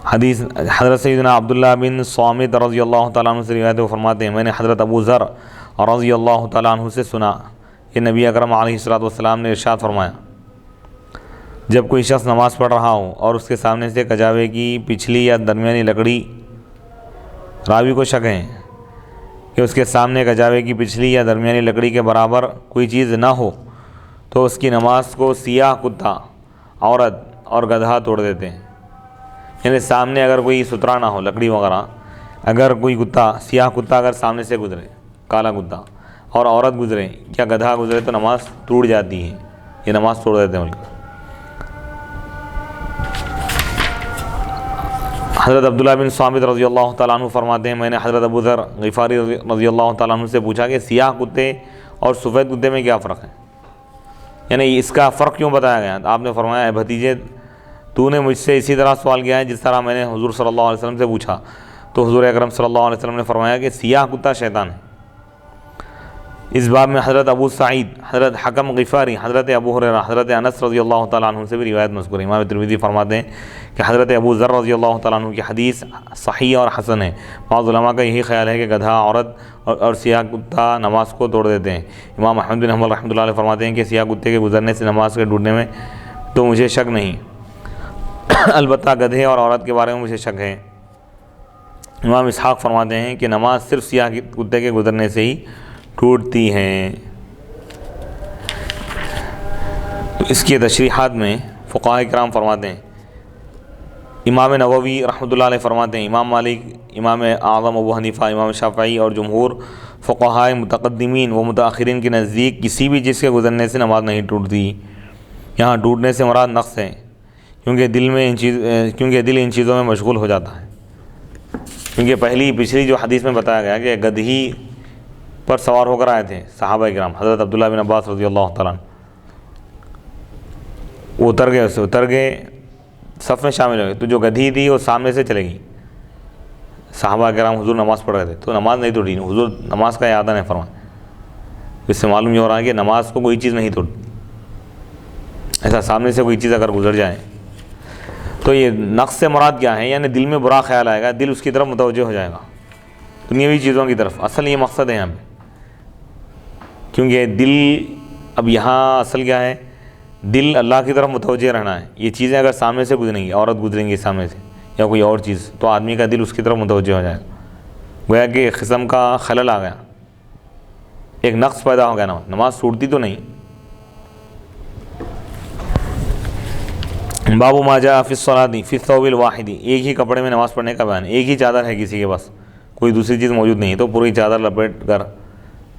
حدیث حضرت سیدنا عبداللہ بن صامت رضی اللہ تعالیٰ عنہ سے روایت ہے، وہ فرماتے ہیں میں نے حضرت ابو ذر رضی اللہ تعالیٰ عنہ سے سنا کہ نبی اکرم علیہ الصلوۃ والسلام نے ارشاد فرمایا جب کوئی شخص نماز پڑھ رہا ہو اور اس کے سامنے سے کجاوے کی پچھلی یا درمیانی لکڑی، راوی کو شک ہے کہ اس کے سامنے کجاوے کی پچھلی یا درمیانی لکڑی کے برابر کوئی چیز نہ ہو تو اس کی نماز کو سیاہ کتا، عورت اور گدھا توڑ دیتے ہیں. یعنی سامنے اگر کوئی سترا نہ ہو، لکڑی وغیرہ، اگر کوئی کتا، سیاہ کتا اگر سامنے سے گزرے، کالا کتا، اور عورت گزرے یا گدھا گزرے تو نماز ٹوٹ جاتی ہے، یہ نماز توڑ دیتے ہیں. حضرت عبداللہ بن صامت رضی اللہ تعالیٰ عنہ فرماتے ہیں میں نے حضرت ابو ذر غفاری رضی اللہ تعالیٰ عنہ سے پوچھا کہ سیاہ کتے اور سفید کتے میں کیا فرق ہے، یعنی اس کا فرق کیوں بتایا گیا؟ آپ نے فرمایا اے بھتیجے تو نے مجھ سے اسی طرح سوال کیا ہے جس طرح میں نے حضور صلی اللہ علیہ وسلم سے پوچھا. تو حضور اکرم صلی اللہ علیہ وسلم نے فرمایا کہ سیاہ کتا شیطان ہے. اس باب میں حضرت ابو سعید، حضرت حکم غفاری، حضرت ابو ہریرہ، حضرت انس رضی اللہ تعالیٰ عنہ سے بھی روایت مذکور ہے۔ امام ترمذی فرماتے ہیں کہ حضرت ابو ذر رضی اللہ تعالیٰ عنہ کی حدیث صحیح اور حسن ہے۔ بعض علماء کا یہی خیال ہے کہ گدھا، عورت اور سیاہ کتا نماز کو توڑ دیتے ہیں۔ امام احمد بن حنبل رحمۃ اللہ علیہ فرماتے ہیں کہ سیاہ کتے کے گزرنے سے نماز کے ٹوٹنے میں تو مجھے شک نہیں، البتہ گدھے اور عورت کے بارے میں مجھے شک ہے۔ امام اسحاق فرماتے ہیں کہ نماز صرف سیاہ کتے کے گزرنے سے ہی ٹوٹتی ہے۔ تو اس کی تشریحات میں فقہاء کرام فرماتے ہیں، امام نووی رحمۃ اللہ علیہ فرماتے ہیں امام مالک، امام اعظم ابو حنیفہ، امام شافعی اور جمہور فقہاء متقدمین و متاخرین کے نزدیک کسی بھی چیز کے گزرنے سے نماز نہیں ٹوٹتی۔ یہاں ٹوٹنے سے مراد نقص ہے، کیونکہ دل ان چیزوں میں مشغول ہو جاتا ہے۔ کیونکہ پچھلی جو حدیث میں بتایا گیا کہ گدھی پر سوار ہو کر آئے تھے صحابہ کرام، حضرت عبداللہ بن عباس رضی اللہ تعالیٰ عنہ، وہ اتر گئے صف میں شامل ہوئے، تو جو گدھی تھی وہ سامنے سے چلے گئی۔ صحابہ کرام حضور نماز پڑھ رہے تھے تو نماز نہیں ٹوٹی، حضور نماز کا اعادہ نہیں فرمایا۔ اس سے معلوم یہ ہو رہا ہے کہ نماز کو کوئی چیز نہیں توڑتی، ایسا سامنے سے کوئی چیز اگر گزر جائے تو یہ نقص سے مراد کیا ہے؟ یعنی دل میں برا خیال آئے گا، دل اس کی طرف متوجہ ہو جائے گا، دنیاوی چیزوں کی طرف۔ اصل یہ مقصد ہے یہاں پہ، کیونکہ دل اب یہاں اصل کیا ہے؟ دل اللہ کی طرف متوجہ رہنا ہے۔ یہ چیزیں اگر سامنے سے گزریں گی، عورت گزریں گی سامنے سے یا کوئی اور چیز، تو آدمی کا دل اس کی طرف متوجہ ہو جائے گا، گویا کہ ایک قسم کا خلل آ گیا، ایک نقص پیدا ہو گیا، نماز ٹوٹتی تو نہیں۔ باب ما جاء فی الصلاۃ فی الثوب الواحد، ایک ہی کپڑے میں نماز پڑھنے کا بیان۔ ایک ہی چادر ہے کسی کے پاس، کوئی دوسری چیز موجود نہیں ہے، تو پوری چادر لپیٹ کر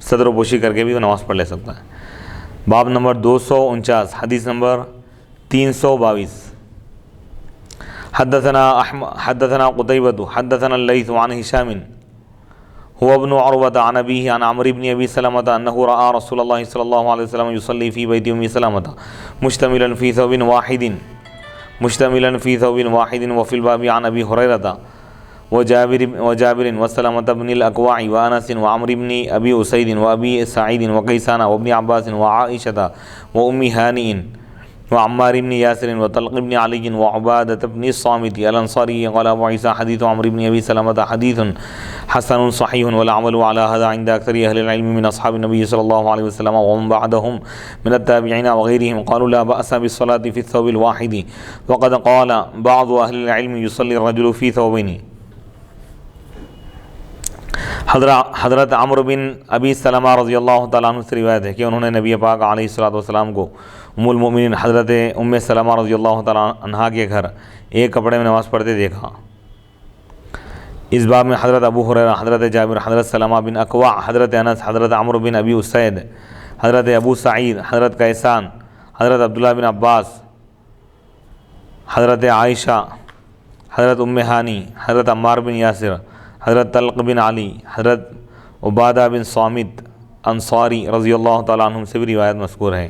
صدر و پوشی کر کے بھی وہ نماز پڑھ لے سکتا ہے۔ باب نمبر 249، حدیث نمبر 322۔ حدثنا قتيبة حدثنا الليث عن هشام هو ابن عروة عن أبيه عن عمرو بن أبي سلمة أنه رأى رسول الله صلى الله عليه وسلم يصلي في بيت أم سلمة مشتملا في ثوب واحد وفي الباب عن أبي هريرة وجابر وسلمة بن الأكوع وأنس وعمرو بن أبي أسيد وأبي سعيد وقيسان وابن عباس وعائشة وأم هانئ وعمار بن ياسر وطلق بن علي وعبادة بن الصامت الأنصاري قال أبو عيسى حديث عمرو بن أبي سلمة حديث حسن صحيح والعمل على هذا عند أكثر أهل العلم من أصحاب النبي صلى الله عليه وسلم ومن بعدهم من التابعين وغيرهم قالوا لا بأس بالصلاة في الثوب الواحد وقد قال بعض أهل العلم يصلي الرجل في ثوبين۔ حضرت عمرو بن ابی سلمہ رضی اللہ تعالیٰ عنہ سے روایت ہے کہ انہوں نے نبی پاک علیہ الصلوۃ والسلام کو ام المؤمنین حضرت ام سلمہ رضی اللہ تعالیٰ عنہا کے گھر ایک کپڑے میں نماز پڑھتے دیکھا۔ اس باب میں حضرت ابو ہریرہ، حضرت جابر، حضرت سلمہ بن اکوع، حضرت انس، حضرت عمرو بن ابی اسید، حضرت ابو سعید، حضرت قیسان، حضرت عبداللہ بن عباس، حضرت عائشہ، حضرت ام ہانی، حضرت عمار بن یاسر، حضرت طلق بن علی، حضرت عبادہ بن صامت انصاری رضی اللہ تعالیٰ عنہ سے بھی روایت مذکور ہے۔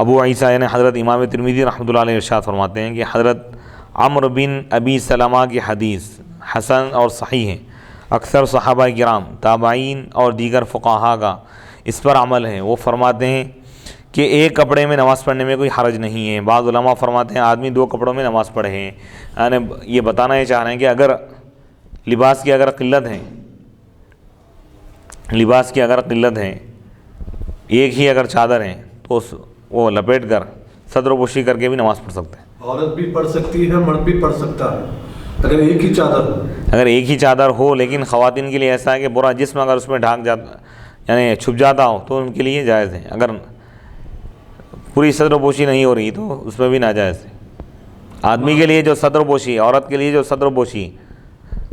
ابو عیسیٰ یعنی حضرت امام ترمذی رحمۃ اللہ علیہ ارشاد فرماتے ہیں کہ حضرت عمرو بن ابی سلمہ کی حدیث حسن اور صحیح ہے۔ اکثر صحابہ کرام، تابعین اور دیگر فقہاء کا اس پر عمل ہے۔ وہ فرماتے ہیں کہ ایک کپڑے میں نماز پڑھنے میں کوئی حرج نہیں ہے۔ بعض علماء فرماتے ہیں آدمی دو کپڑوں میں نماز پڑھے ہیں، یعنی یہ بتانا یہ چاہ رہے ہیں کہ اگر لباس کی اگر قلت ہے، ایک ہی اگر چادر ہے تو وہ لپیٹ کر صدر و پوشی کر کے بھی نماز پڑھ سکتے ہیں۔ عورت بھی پڑھ سکتی ہے، مرد بھی پڑھ سکتا ہے اگر ایک ہی چادر ہو، لیکن خواتین کے لیے ایسا ہے کہ برا جسم اگر اس میں ڈھانک جاتا یعنی چھپ جاتا ہو تو ان کے لیے جائز ہے، اگر پوری صدر و پوشی نہیں ہو رہی تو اس میں بھی ناجائز ہے۔ آدمی کے لیے جو صدر و پوشی، عورت کے لیے جو صدر و پوشی،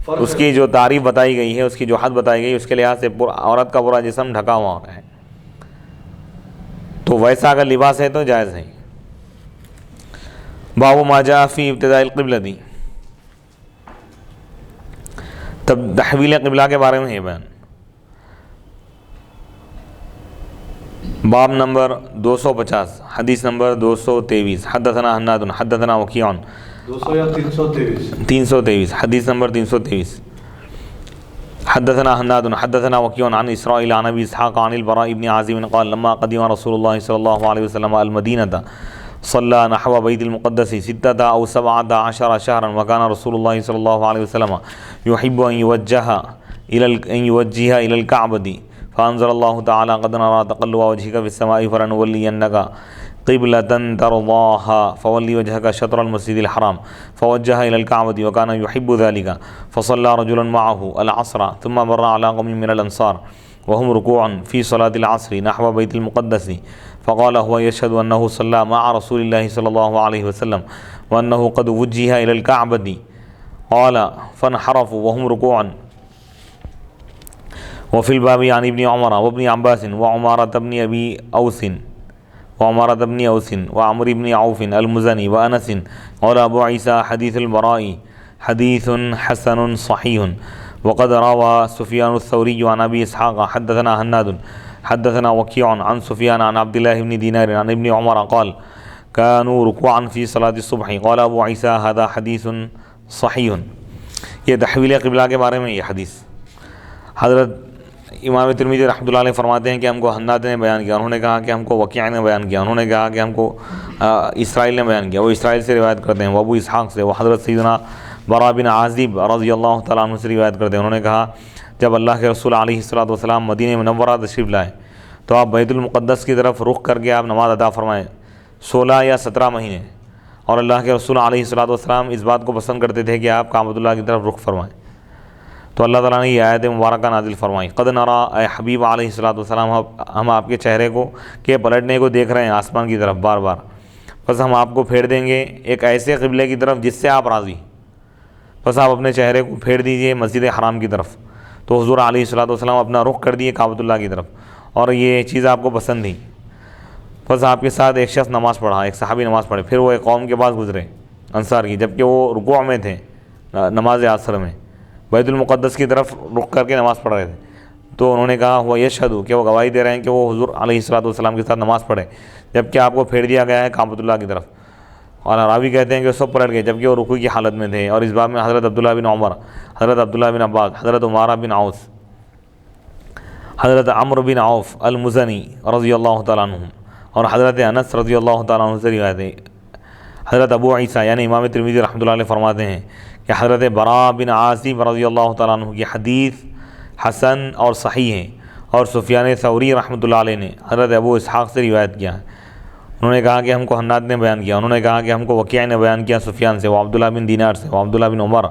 اس کی جو تعریف بتائی گئی ہے، اس کی جو حد بتائی گئی، اس کے لحاظ سے عورت کا پورا جسم ڈھکا ہوا ہے، تو ویسا اگر لباس ہے تو جائز ہے۔ باب ما جاء فی ابتداء القبلۃ، تب تحویل قبلہ کے بارے میں ہے بیان۔ باب نمبر 250، حدیث نمبر 223۔ حدثنا حناد حدثنا وکیع 200 یا 323 323، حدیث نمبر 323۔ حدثنا حناد حدثنا وكيع عن اسرائيل عن ابي اسحاق عن البراء بن عازب قال لما قدم رسول الله صلى الله عليه وسلم المدينة صلى نحو بيت المقدس 16 أو 17 شهرا وكان رسول الله صلى الله عليه وسلم يحب أن يوجه إلى الكعبة فأنزل الله تعالى قد نرى تقلب وجهك في السماء فلنولينك قبلة ترضاها فولي وجهك شطر المسجد الحرام فوجه إلى الكعبة وكان يحب ذلك فصلى رجل معه العصر ثم مر على قوم من الأنصار وهم ركوع في صلاة العصر نحو بيت المقدس فقال هو يشهد أنه صلى مع رسول الله صلى الله عليه وسلم وأنه قد وجه إلى الكعبة قال فانحرفوا وهم ركوع. وفي الباب عن ابن عمر وابن عباس وعمارة بن أبي أوس وعمر بن عوف المزني وأنس قال أبو عيسى حديث البراء حديث حسن صحيح. وقد روى سفيان الثوري عن أبي إسحاق حدثنا هناد حدثنا وكيع عن سفيان عن عبد الله بن دينار عن ابن عمر قال كانوا ركوعا في صلاة الصبح قال أبو عيسى هذا حديث صحيح. یہ تحویل قبلہ کے بارے میں یہ حدیث حضرت امام ترمذی رحمۃ اللہ علیہ فرماتے ہیں کہ ہم کو حناد نے بیان کیا، انہوں نے کہا کہ ہم کو وکیع نے بیان کیا، انہوں نے کہا کہ ہم کو اسرائیل نے بیان کیا، وہ اسرائیل سے روایت کرتے ہیں، وہ ابو اسحاق سے، وہ حضرت سیدنا براء بن عازب رضی اللہ تعالیٰ عنہ سے روایت کرتے ہیں، انہوں نے کہا جب اللہ کے رسول علیہ الصلوۃ والسلام مدینہ منورہ تشریف لائے تو آپ بیت المقدس کی طرف رخ کر کے آپ نماز ادا فرمائیں 16 یا 17 مہینے، اور اللہ کے رسول علیہ الصلوۃ والسلام اس بات کو پسند کرتے تھے کہ آپ کعبۃ اللہ کی طرف رخ فرمائیں. تو اللہ تعالیٰ نے یہ آیت مبارکہ نازل فرمائی قد نرا اے حبیب علیہ الصلوۃ والسلام ہم آپ کے چہرے کو کے پلٹنے کو دیکھ رہے ہیں آسمان کی طرف بار بار، بس ہم آپ کو پھیر دیں گے ایک ایسے قبلے کی طرف جس سے آپ راضی، بس آپ اپنے چہرے کو پھیر دیجئے مسجد حرام کی طرف. تو حضور علیہ الصلوۃ والسلام اپنا رخ کر دیے کعبۃ اللہ کی طرف، اور یہ چیز آپ کو پسند تھی. بس آپ کے ساتھ ایک شخص نماز پڑھا، ایک صحابی نماز پڑھے، پھر وہ ایک قوم کے پاس گزرے انصار کی، جبکہ وہ رکوع میں تھے نماز عصر میں، بیت المقدس کی طرف رخ کر کے نماز پڑھ رہے تھے. تو انہوں نے کہا وہ یشہد کہ وہ گواہی دے رہے ہیں کہ وہ حضور علیہ الصلوۃ والسلام کے ساتھ نماز پڑھے جبکہ آپ کو پھیر دیا گیا ہے کعبۃ اللہ کی طرف. اور راوی کہتے ہیں کہ وہ سب پلٹ گئے جبکہ وہ رکوع کی حالت میں تھے. اور اس باب میں حضرت عبداللہ بن عمر، حضرت عبداللہ بن عباس، حضرت عمارہ بن عوف، حضرت عمر بن عوف المزنی رضی اللہ تعالیٰ عنہ اور حضرت انس رضی اللہ تعالیٰ عنہ سے روایت ہے. حضرت ابو عیسیٰ یعنی امام ترمذی رحمۃ اللہ علیہ فرماتے ہیں کہ حضرت براء بن عازب رضی اللہ تعالیٰ عنہ کی حدیث حسن اور صحیح ہے. اور سفیان ثوری رحمۃ اللہ علیہ نے حضرت ابو اسحاق سے روایت کیا ہے، انہوں نے کہا کہ ہم کو حناد نے بیان کیا، انہوں نے کہا کہ ہم کو وکیع نے بیان کیا سفیان سے، وہ عبداللہ بن دینار سے، وہ عبداللہ بن عمر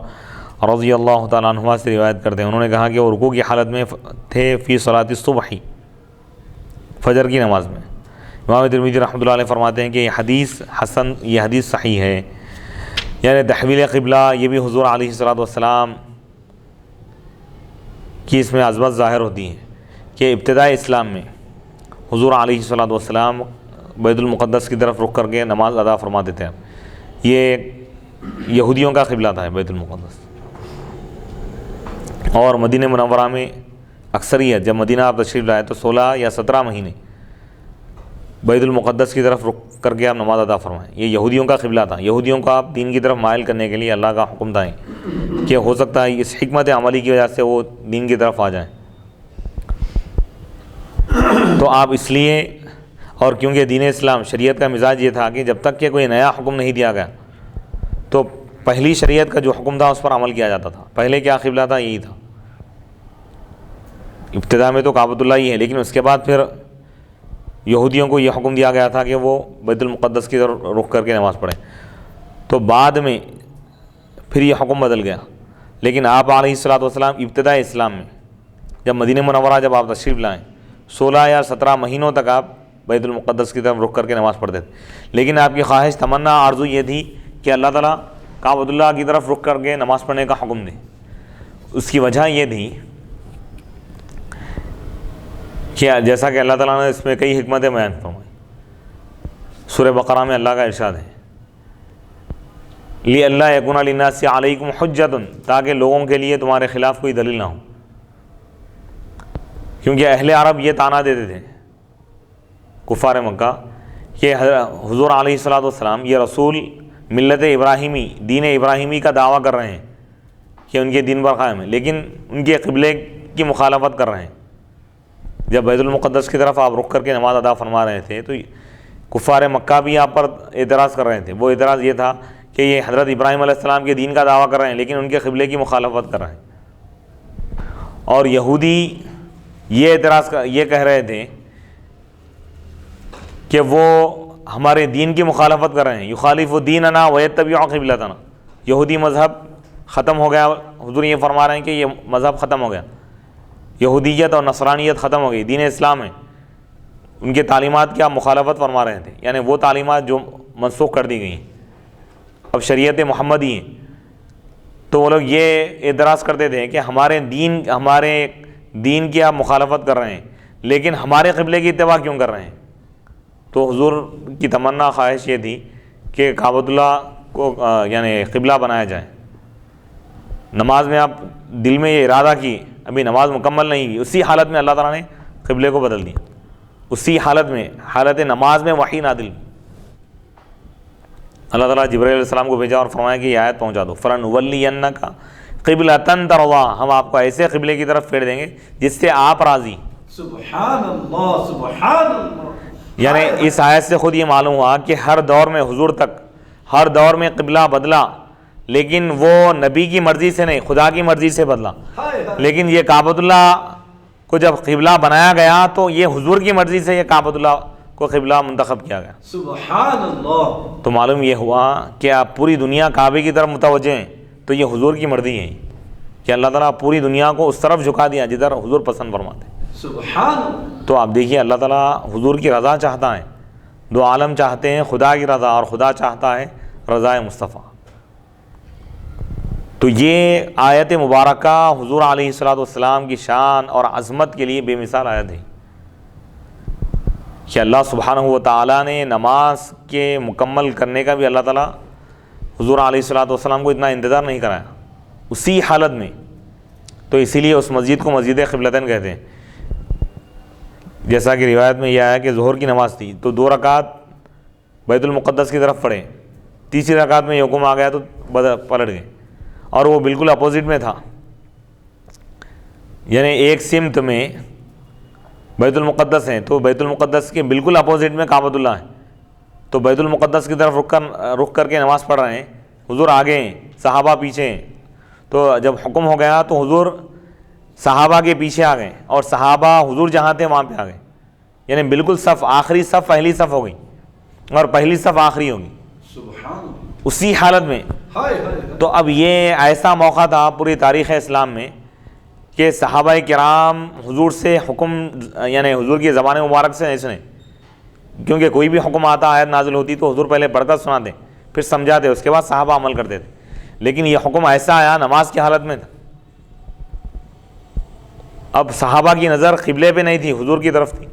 رضی اللہ تعالیٰ عنہما سے روایت کرتے ہیں. انہوں نے کہا کہ وہ رکوع کی حالت میں تھے فی صلاۃ الصبح، فجر کی نماز میں. امام ترمذی رحمۃ اللہ علیہ فرماتے ہیں کہ یہ حدیث حسن، یہ حدیث صحیح ہے. یعنی تحویل قبلہ یہ بھی حضور علیہ الصلوۃ والسلام کی اس میں عظمت ظاہر ہوتی ہے کہ ابتدائی اسلام میں حضور علیہ الصلوۃ والسلام بیت المقدس کی طرف رخ کر کے نماز ادا فرماتے تھے. یہ یہودیوں کا قبلہ تھا بیت المقدس. اور مدینہ منورہ میں اکثریت جب مدینہ آپ تشریف لائے تو 16 یا 17 مہینے بیت المقدس کی طرف رخ کر کے آپ نماز ادا فرمائیں. یہ یہودیوں کا قبلہ تھا. یہودیوں کو آپ دین کی طرف مائل کرنے کے لیے اللہ کا حکم تھا کہ ہو سکتا ہے اس حکمت عملی کی وجہ سے وہ دین کی طرف آ جائیں. تو آپ اس لیے، اور کیونکہ دین اسلام شریعت کا مزاج یہ تھا کہ جب تک کہ کوئی نیا حکم نہیں دیا گیا تو پہلی شریعت کا جو حکم تھا اس پر عمل کیا جاتا تھا. پہلے کیا قبلہ تھا؟ یہی تھا. ابتدا میں تو کعبۃ اللہ ہی ہے، لیکن اس کے بعد پھر یہودیوں کو یہ حکم دیا گیا تھا کہ وہ بیت المقدس کی طرف رخ کر کے نماز پڑھیں. تو بعد میں پھر یہ حکم بدل گیا. لیکن آپ علیہ الصلوۃ والسلام ابتدائی اسلام میں جب مدینہ منورہ جب آپ تشریف لائیں 16 یا 17 مہینوں تک آپ بیت المقدس کی طرف رخ کر کے نماز پڑھتے تھے. لیکن آپ کی خواہش، تمنا، آرزو یہ تھی کہ اللہ تعالیٰ کعبۃ اللہ کی طرف رخ کر کے نماز پڑھنے کا حکم دے. اس کی وجہ یہ تھی کہ جیسا کہ اللہ تعالیٰ نے اس میں کئی حکمتیں بیان فرمائی. سورہ بقرہ میں اللہ کا ارشاد ہے لِأَلَّا يَكُونَ لِلنَّاسِ عَلَيْكُمْ حُجَّةٌ، تاکہ لوگوں کے لیے تمہارے خلاف کوئی دلیل نہ ہو. کیونکہ اہل عرب یہ طعنہ دیتے تھے کفار مکہ کہ حضور علیہ الصلوۃ والسلام یہ رسول ملت ابراہیمی، دین ابراہیمی کا دعویٰ کر رہے ہیں کہ ان کے دین پر قائم ہیں، لیکن ان کے قبلے کی مخالفت کر رہے ہیں۔ جب بیت المقدس کی طرف آپ رخ کر کے نماز ادا فرما رہے تھے تو کفار مکہ بھی آپ پر اعتراض کر رہے تھے۔ وہ اعتراض یہ تھا کہ یہ حضرت ابراہیم علیہ السلام کے دین کا دعویٰ کر رہے ہیں لیکن ان کے قبلے کی مخالفت کر رہے ہیں۔ اور یہودی یہ کہہ رہے تھے کہ وہ ہمارے دین کی مخالفت کر رہے ہیں، یخالف دیننا ویتبع قبلتنا، یہودی مذہب ختم ہو گیا۔ حضور یہ فرما رہے ہیں کہ یہ مذہب ختم ہو گیا، یہودیت اور نصرانیت ختم ہو گئی، دین اسلام ہے۔ ان کے تعلیمات کی آپ مخالفت فرما رہے تھے، یعنی وہ تعلیمات جو منسوخ کر دی گئی ہیں، اب شریعت محمدی ہے۔ تو وہ لوگ یہ اعتراض کرتے تھے کہ ہمارے دین کی آپ مخالفت کر رہے ہیں لیکن ہمارے قبلے کی اتباع کیوں کر رہے ہیں؟ تو حضور کی تمنا خواہش یہ تھی کہ کعبۃ اللہ کو یعنی قبلہ بنایا جائے۔ نماز میں آپ دل میں یہ ارادہ کی، ابھی نماز مکمل نہیں کی، اسی حالت میں اللہ تعالیٰ نے قبلے کو بدل دیا، اسی حالت میں، حالت نماز میں وحی نازل۔ اللہ تعالیٰ جبرائیل علیہ السلام کو بھیجا اور فرمایا کہ یہ آیت پہنچا دو، فَلَنُوَلِّيَنَّكَ قِبْلَةً تَرْضَاهَا، ہم آپ کو ایسے قبلے کی طرف پھیر دیں گے جس سے آپ راضی۔ سبحان اللہ، سبحان اللہ۔ یعنی اس آیت سے خود یہ معلوم ہوا کہ ہر دور میں حضور تک ہر دور میں قبلہ بدلا، لیکن وہ نبی کی مرضی سے نہیں، خدا کی مرضی سے بدلا۔ لیکن یہ کعبۃ اللہ کو جب قبلہ بنایا گیا تو یہ حضور کی مرضی سے یہ کعبۃ اللہ کو قبلہ منتخب کیا گیا۔ سبحان اللہ۔ تو معلوم یہ ہوا کہ آپ پوری دنیا کعبے کی طرف متوجہ ہیں تو یہ حضور کی مرضی ہے کہ اللہ تعالیٰ پوری دنیا کو اس طرف جھکا دیا جدھر حضور پسند فرماتے ہیں۔ سبحان اللہ۔ تو آپ دیکھیے اللہ تعالیٰ حضور کی رضا چاہتا ہے، دو عالم چاہتے ہیں خدا کی رضا اور خدا چاہتا ہے رضا مصطفیٰ۔ تو یہ آیت مبارکہ حضور علیہ الصلوۃ والسلام کی شان اور عظمت کے لیے بے مثال آیت ہے کہ اللہ سبحانہ و تعالیٰ نے نماز کے مکمل کرنے کا بھی اللہ تعالیٰ حضور علیہ الصلوۃ والسلام کو اتنا انتظار نہیں کرایا، اسی حالت میں۔ تو اسی لیے اس مسجد کو مسجد قبلتین کہتے ہیں۔ جیسا کہ روایت میں یہ آیا کہ ظہر کی نماز تھی تو 2 رکعت بیت المقدس کی طرف پڑھے، تیسری رکعت میں یہ حکم آ گیا تو پلٹ گئے، اور وہ بالکل اپوزٹ میں تھا، یعنی ایک سمت میں بیت المقدس ہے تو بیت المقدس کے بالکل اپوزٹ میں کعبۃ اللہ ہے، تو بیت المقدس کی طرف رخ کر کے نماز پڑھ رہے ہیں، حضور آگے ہیں، صحابہ پیچھے ہیں۔ تو جب حکم ہو گیا تو حضور صحابہ کے پیچھے آ گئے اور صحابہ حضور جہاں تھے وہاں پہ آ گئے، یعنی بالکل صف، آخری صف پہلی صف ہو گئی اور پہلی صف آخری ہوگی سبحان اللہ۔ اسی حالت میں۔ تو اب یہ ایسا موقع تھا پوری تاریخ اسلام میں کہ صحابہ کرام حضور سے حکم، یعنی حضور کی زبان مبارک سے نہیں سنے، کیونکہ کوئی بھی حکم آتا، آیت نازل ہوتی تو حضور پہلے پڑھ کر سناتے، پھر سمجھاتے، اس کے بعد صحابہ عمل کرتے تھے۔ لیکن یہ حکم ایسا آیا نماز کی حالت میں تھا۔ اب صحابہ کی نظر قبلے پہ نہیں تھی، حضور کی طرف تھی۔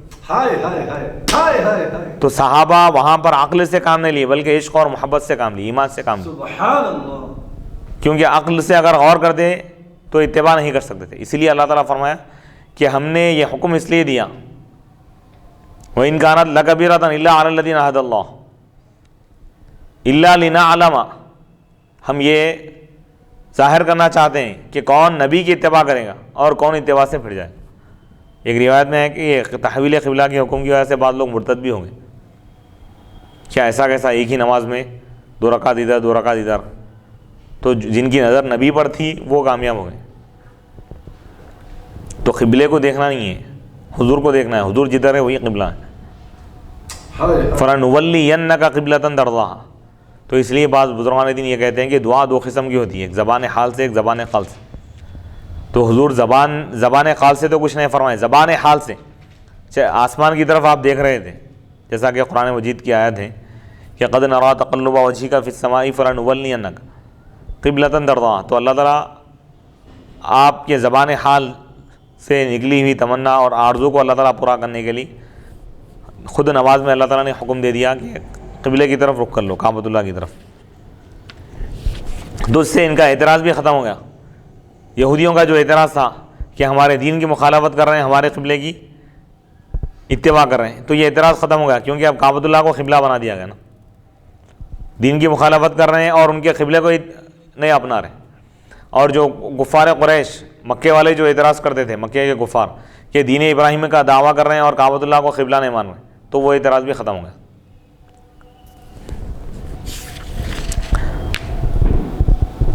تو صحابہ وہاں پر عقل سے کام نہیں لیے بلکہ عشق اور محبت سے کام لیے، ایمان سے کام لیے، سبحان اللہ۔ کیونکہ عقل سے اگر غور کرتے تو اتباع نہیں کر سکتے تھے۔ اسی لیے اللہ تعالیٰ فرمایا کہ ہم نے یہ حکم اس لیے دیا، وَإِنْ كَانَتْ لَكَبِيرَةً إِلَّا عَلَى الَّذِينَ هَدَى اللَّهُ إِلَّا لِنَعْلَمَ، ہم یہ ظاہر کرنا چاہتے ہیں کہ کون نبی کی اتباع کرے گا اور کون اتباع سے پھر جائے۔ ایک روایت میں ہے کہ یہ تحویل قبلہ کے حکم کی وجہ سے بعض لوگ مرتد بھی ہوں گے۔ کیا ایسا کیسا ایک ہی نماز میں 2 رکعت ادھر 2 رکعت ادھر، تو جن کی نظر نبی پر تھی وہ کامیاب ہو گئے۔ تو قبلے کو دیکھنا نہیں ہے، حضور کو دیکھنا ہے، حضور جدھر ہے وہی قبلہ ہے۔ فَلَنُوَلِّيَنَّكَ قِبْلَةً تَرْضَاهَا۔ تو اس لیے بعض بزرگان دین یہ کہتے ہیں کہ دعا 2 قسم کی ہوتی ہے، ایک زبان حال سے، ایک زبان قال سے۔ تو حضور زبان قال سے تو کچھ نہیں فرمائے، زبان حال سے آسمان کی طرف آپ دیکھ رہے تھے، جیسا کہ قرآن مجید کی آیت ہے کہ قَدْ نَرَىٰ تَقَلُّبَ وَجْهِكَ فِي السَّمَاءِ فَلَنُوَلِّيَنَّكَ قِبْلَةً تَرْضَاهَا۔ تو اللہ تعالیٰ آپ کے زبان حال سے نکلی ہوئی تمنا اور آرزو کو اللہ تعالیٰ پورا کرنے کے لیے خود نماز میں اللہ تعالیٰ نے حکم دے دیا کہ قبلے کی طرف رخ کر لو، کعبۃ اللہ کی طرف۔ تو اس سے ان کا اعتراض بھی ختم ہو گیا۔ یہودیوں کا جو اعتراض تھا کہ ہمارے دین کی مخالفت کر رہے ہیں، ہمارے قبلے کی اتباع کر رہے ہیں، تو یہ اعتراض ختم ہو گیا، کیونکہ اب کعبۃ اللہ کو قبلہ بنا دیا گیا نا۔ دین کی مخالفت کر رہے ہیں اور ان کے قبلے کو نہیں اپنا رہے۔ اور جو کفار قریش مکے والے جو اعتراض کرتے تھے، مکے کے کفار، کہ دین ابراہیم کا دعویٰ کر رہے ہیں اور کعبۃ اللہ کو قبلہ نہیں مان رہے، تو وہ اعتراض بھی ختم ہو گیا۔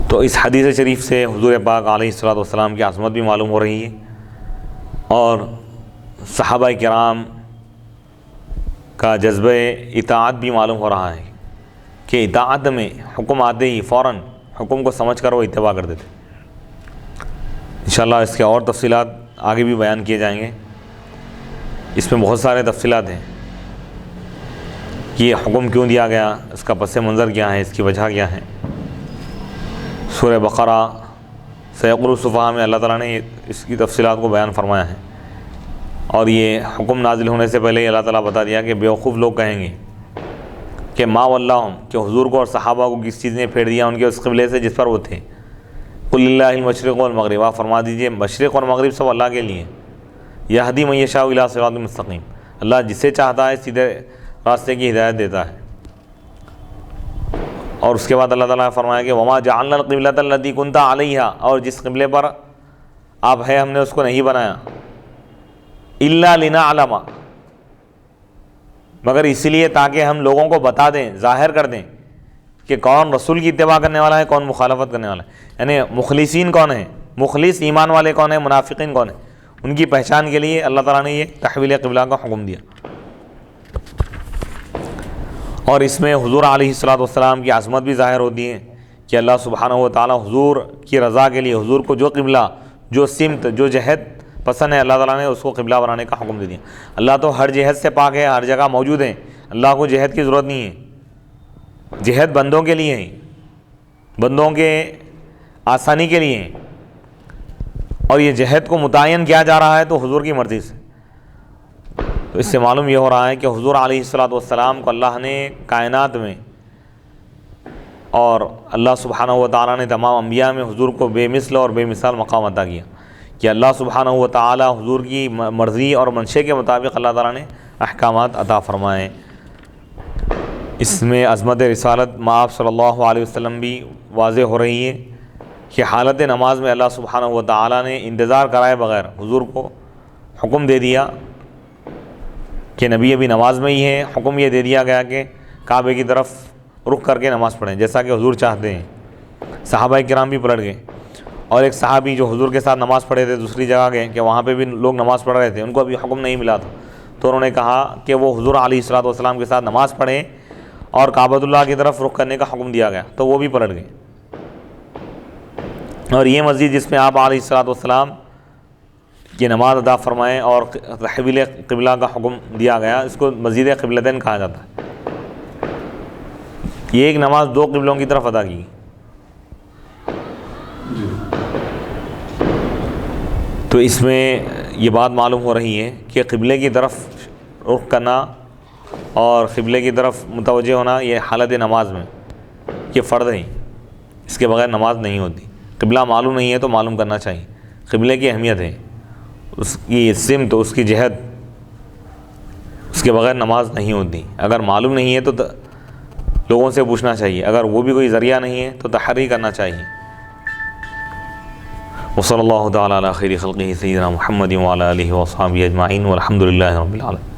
تو اس حدیث شریف سے حضور پاک علیہ الصلوۃ والسلام کی عظمت بھی معلوم ہو رہی ہے، اور صحابہ کرام کا جذبہ اطاعت بھی معلوم ہو رہا ہے کہ اطاعت میں حکم آتے ہی فوراً حکم کو سمجھ کر وہ اتباع کر دیتے۔ انشاءاللہ اس کے اور تفصیلات آگے بھی بیان کیے جائیں گے۔ اس میں بہت سارے تفصیلات ہیں کہ یہ حکم کیوں دیا گیا، اس کا پس منظر کیا ہے، اس کی وجہ کیا ہے۔ سورہ بقرہ سیقول السفہاء میں اللہ تعالیٰ نے اس کی تفصیلات کو بیان فرمایا ہے، اور یہ حکم نازل ہونے سے پہلے ہی اللہ تعالیٰ بتا دیا کہ بیوقوف لوگ کہیں گے کہ ما ولاہم، کہ حضور کو اور صحابہ کو کس چیز نے پھیر دیا ان کے اس قبلے سے جس پر وہ تھے۔ قل للہ المشرق والمغرب، آپ فرما دیجئے مشرق اور مغرب سب اللہ کے لیے۔ یہدی من یشاء الی صراط مستقیم، اللہ جسے چاہتا ہے سیدھے راستے کی ہدایت دیتا ہے۔ اور اس کے بعد اللہ تعالیٰ نے فرمایا کہ وما جعلنا القبلۃ التی کنت علیہا، اور جس قبلے پر آپ ہے ہم نے اس کو نہیں بنایا، الا لنعلم، مگر اسی لیے تاکہ ہم لوگوں کو بتا دیں، ظاہر کر دیں کہ کون رسول کی اتباع کرنے والا ہے، کون مخالفت کرنے والا ہے، یعنی مخلصین کون ہیں، مخلص ایمان والے کون ہیں، منافقین کون ہیں، ان کی پہچان کے لیے اللہ تعالیٰ نے یہ تحویل قبلہ کا حکم دیا۔ اور اس میں حضور علیہ الصلوۃ والسلام کی عظمت بھی ظاہر ہوتی ہے کہ اللہ سبحانہ و تعالیٰ حضور کی رضا کے لیے حضور کو جو قبلہ، جو سمت، جو جہت پسند ہے، اللہ تعالیٰ نے اس کو قبلہ بنانے کا حکم دے دیا۔ اللہ تو ہر جہت سے پاک ہے، ہر جگہ موجود ہے، اللہ کو جہت کی ضرورت نہیں ہے۔ جہت بندوں کے لیے ہے، بندوں کے آسانی کے لیے ہے، اور یہ جہت کو متعین کیا جا رہا ہے تو حضور کی مرضی سے۔ تو اس سے معلوم یہ ہو رہا ہے کہ حضور علیہ الصلوۃ والسلام کو اللہ نے کائنات میں، اور اللہ سبحانہ و تعالیٰ نے تمام انبیاء میں حضور کو بے مثل اور بے مثال مقام عطا کیا کہ اللہ سبحانہ و تعالیٰ حضور کی مرضی اور منشے کے مطابق اللہ تعالیٰ نے احکامات عطا فرمائے۔ اس میں عظمت رسالت مآب صلی اللہ علیہ وسلم بھی واضح ہو رہی ہے کہ حالت نماز میں اللہ سبحانہ و تعالیٰ نے انتظار کرائے بغیر حضور کو حکم دے دیا کہ نبی ابھی نماز میں ہی ہے، حکم یہ دے دیا گیا کہ کعبے کی طرف رخ کر کے نماز پڑھیں جیسا کہ حضور چاہتے ہیں۔ صحابہ کرام بھی پلٹ گئے، اور ایک صحابی جو حضور کے ساتھ نماز پڑھے تھے دوسری جگہ گئے کہ وہاں پہ بھی لوگ نماز پڑھ رہے تھے، ان کو ابھی حکم نہیں ملا تھا، تو انہوں نے کہا کہ وہ حضور علیہ الصلوۃ والسلام کے ساتھ نماز پڑھیں، اور کعبۃ اللہ کی طرف رخ کرنے کا حکم دیا گیا تو وہ بھی پلٹ گئے۔ اور یہ مسجد جس میں آپ علیہ الصلوۃ والسلام کی نماز ادا فرمائیں اور تحویل قبلہ کا حکم دیا گیا، اس کو مسجد قبلتین کہا جاتا ہے۔ یہ ایک نماز دو قبلوں کی طرف ادا کی۔ تو اس میں یہ بات معلوم ہو رہی ہے کہ قبلے کی طرف رخ کرنا اور قبلے کی طرف متوجہ ہونا یہ حالت نماز میں یہ فرض ہے، اس کے بغیر نماز نہیں ہوتی۔ قبلہ معلوم نہیں ہے تو معلوم کرنا چاہیے، قبلے کی اہمیت ہے، اس کی سمت، اس کی جہت، اس کے بغیر نماز نہیں ہوتی۔ اگر معلوم نہیں ہے تو لوگوں سے پوچھنا چاہیے، اگر وہ بھی کوئی ذریعہ نہیں ہے تو تحری کرنا چاہیے۔ وصلی اللہ تعالی علی خیر خلقہ سیدنا محمد وعلی آلہ وصحبہ اجمعین والحمد للہ رب العالمین۔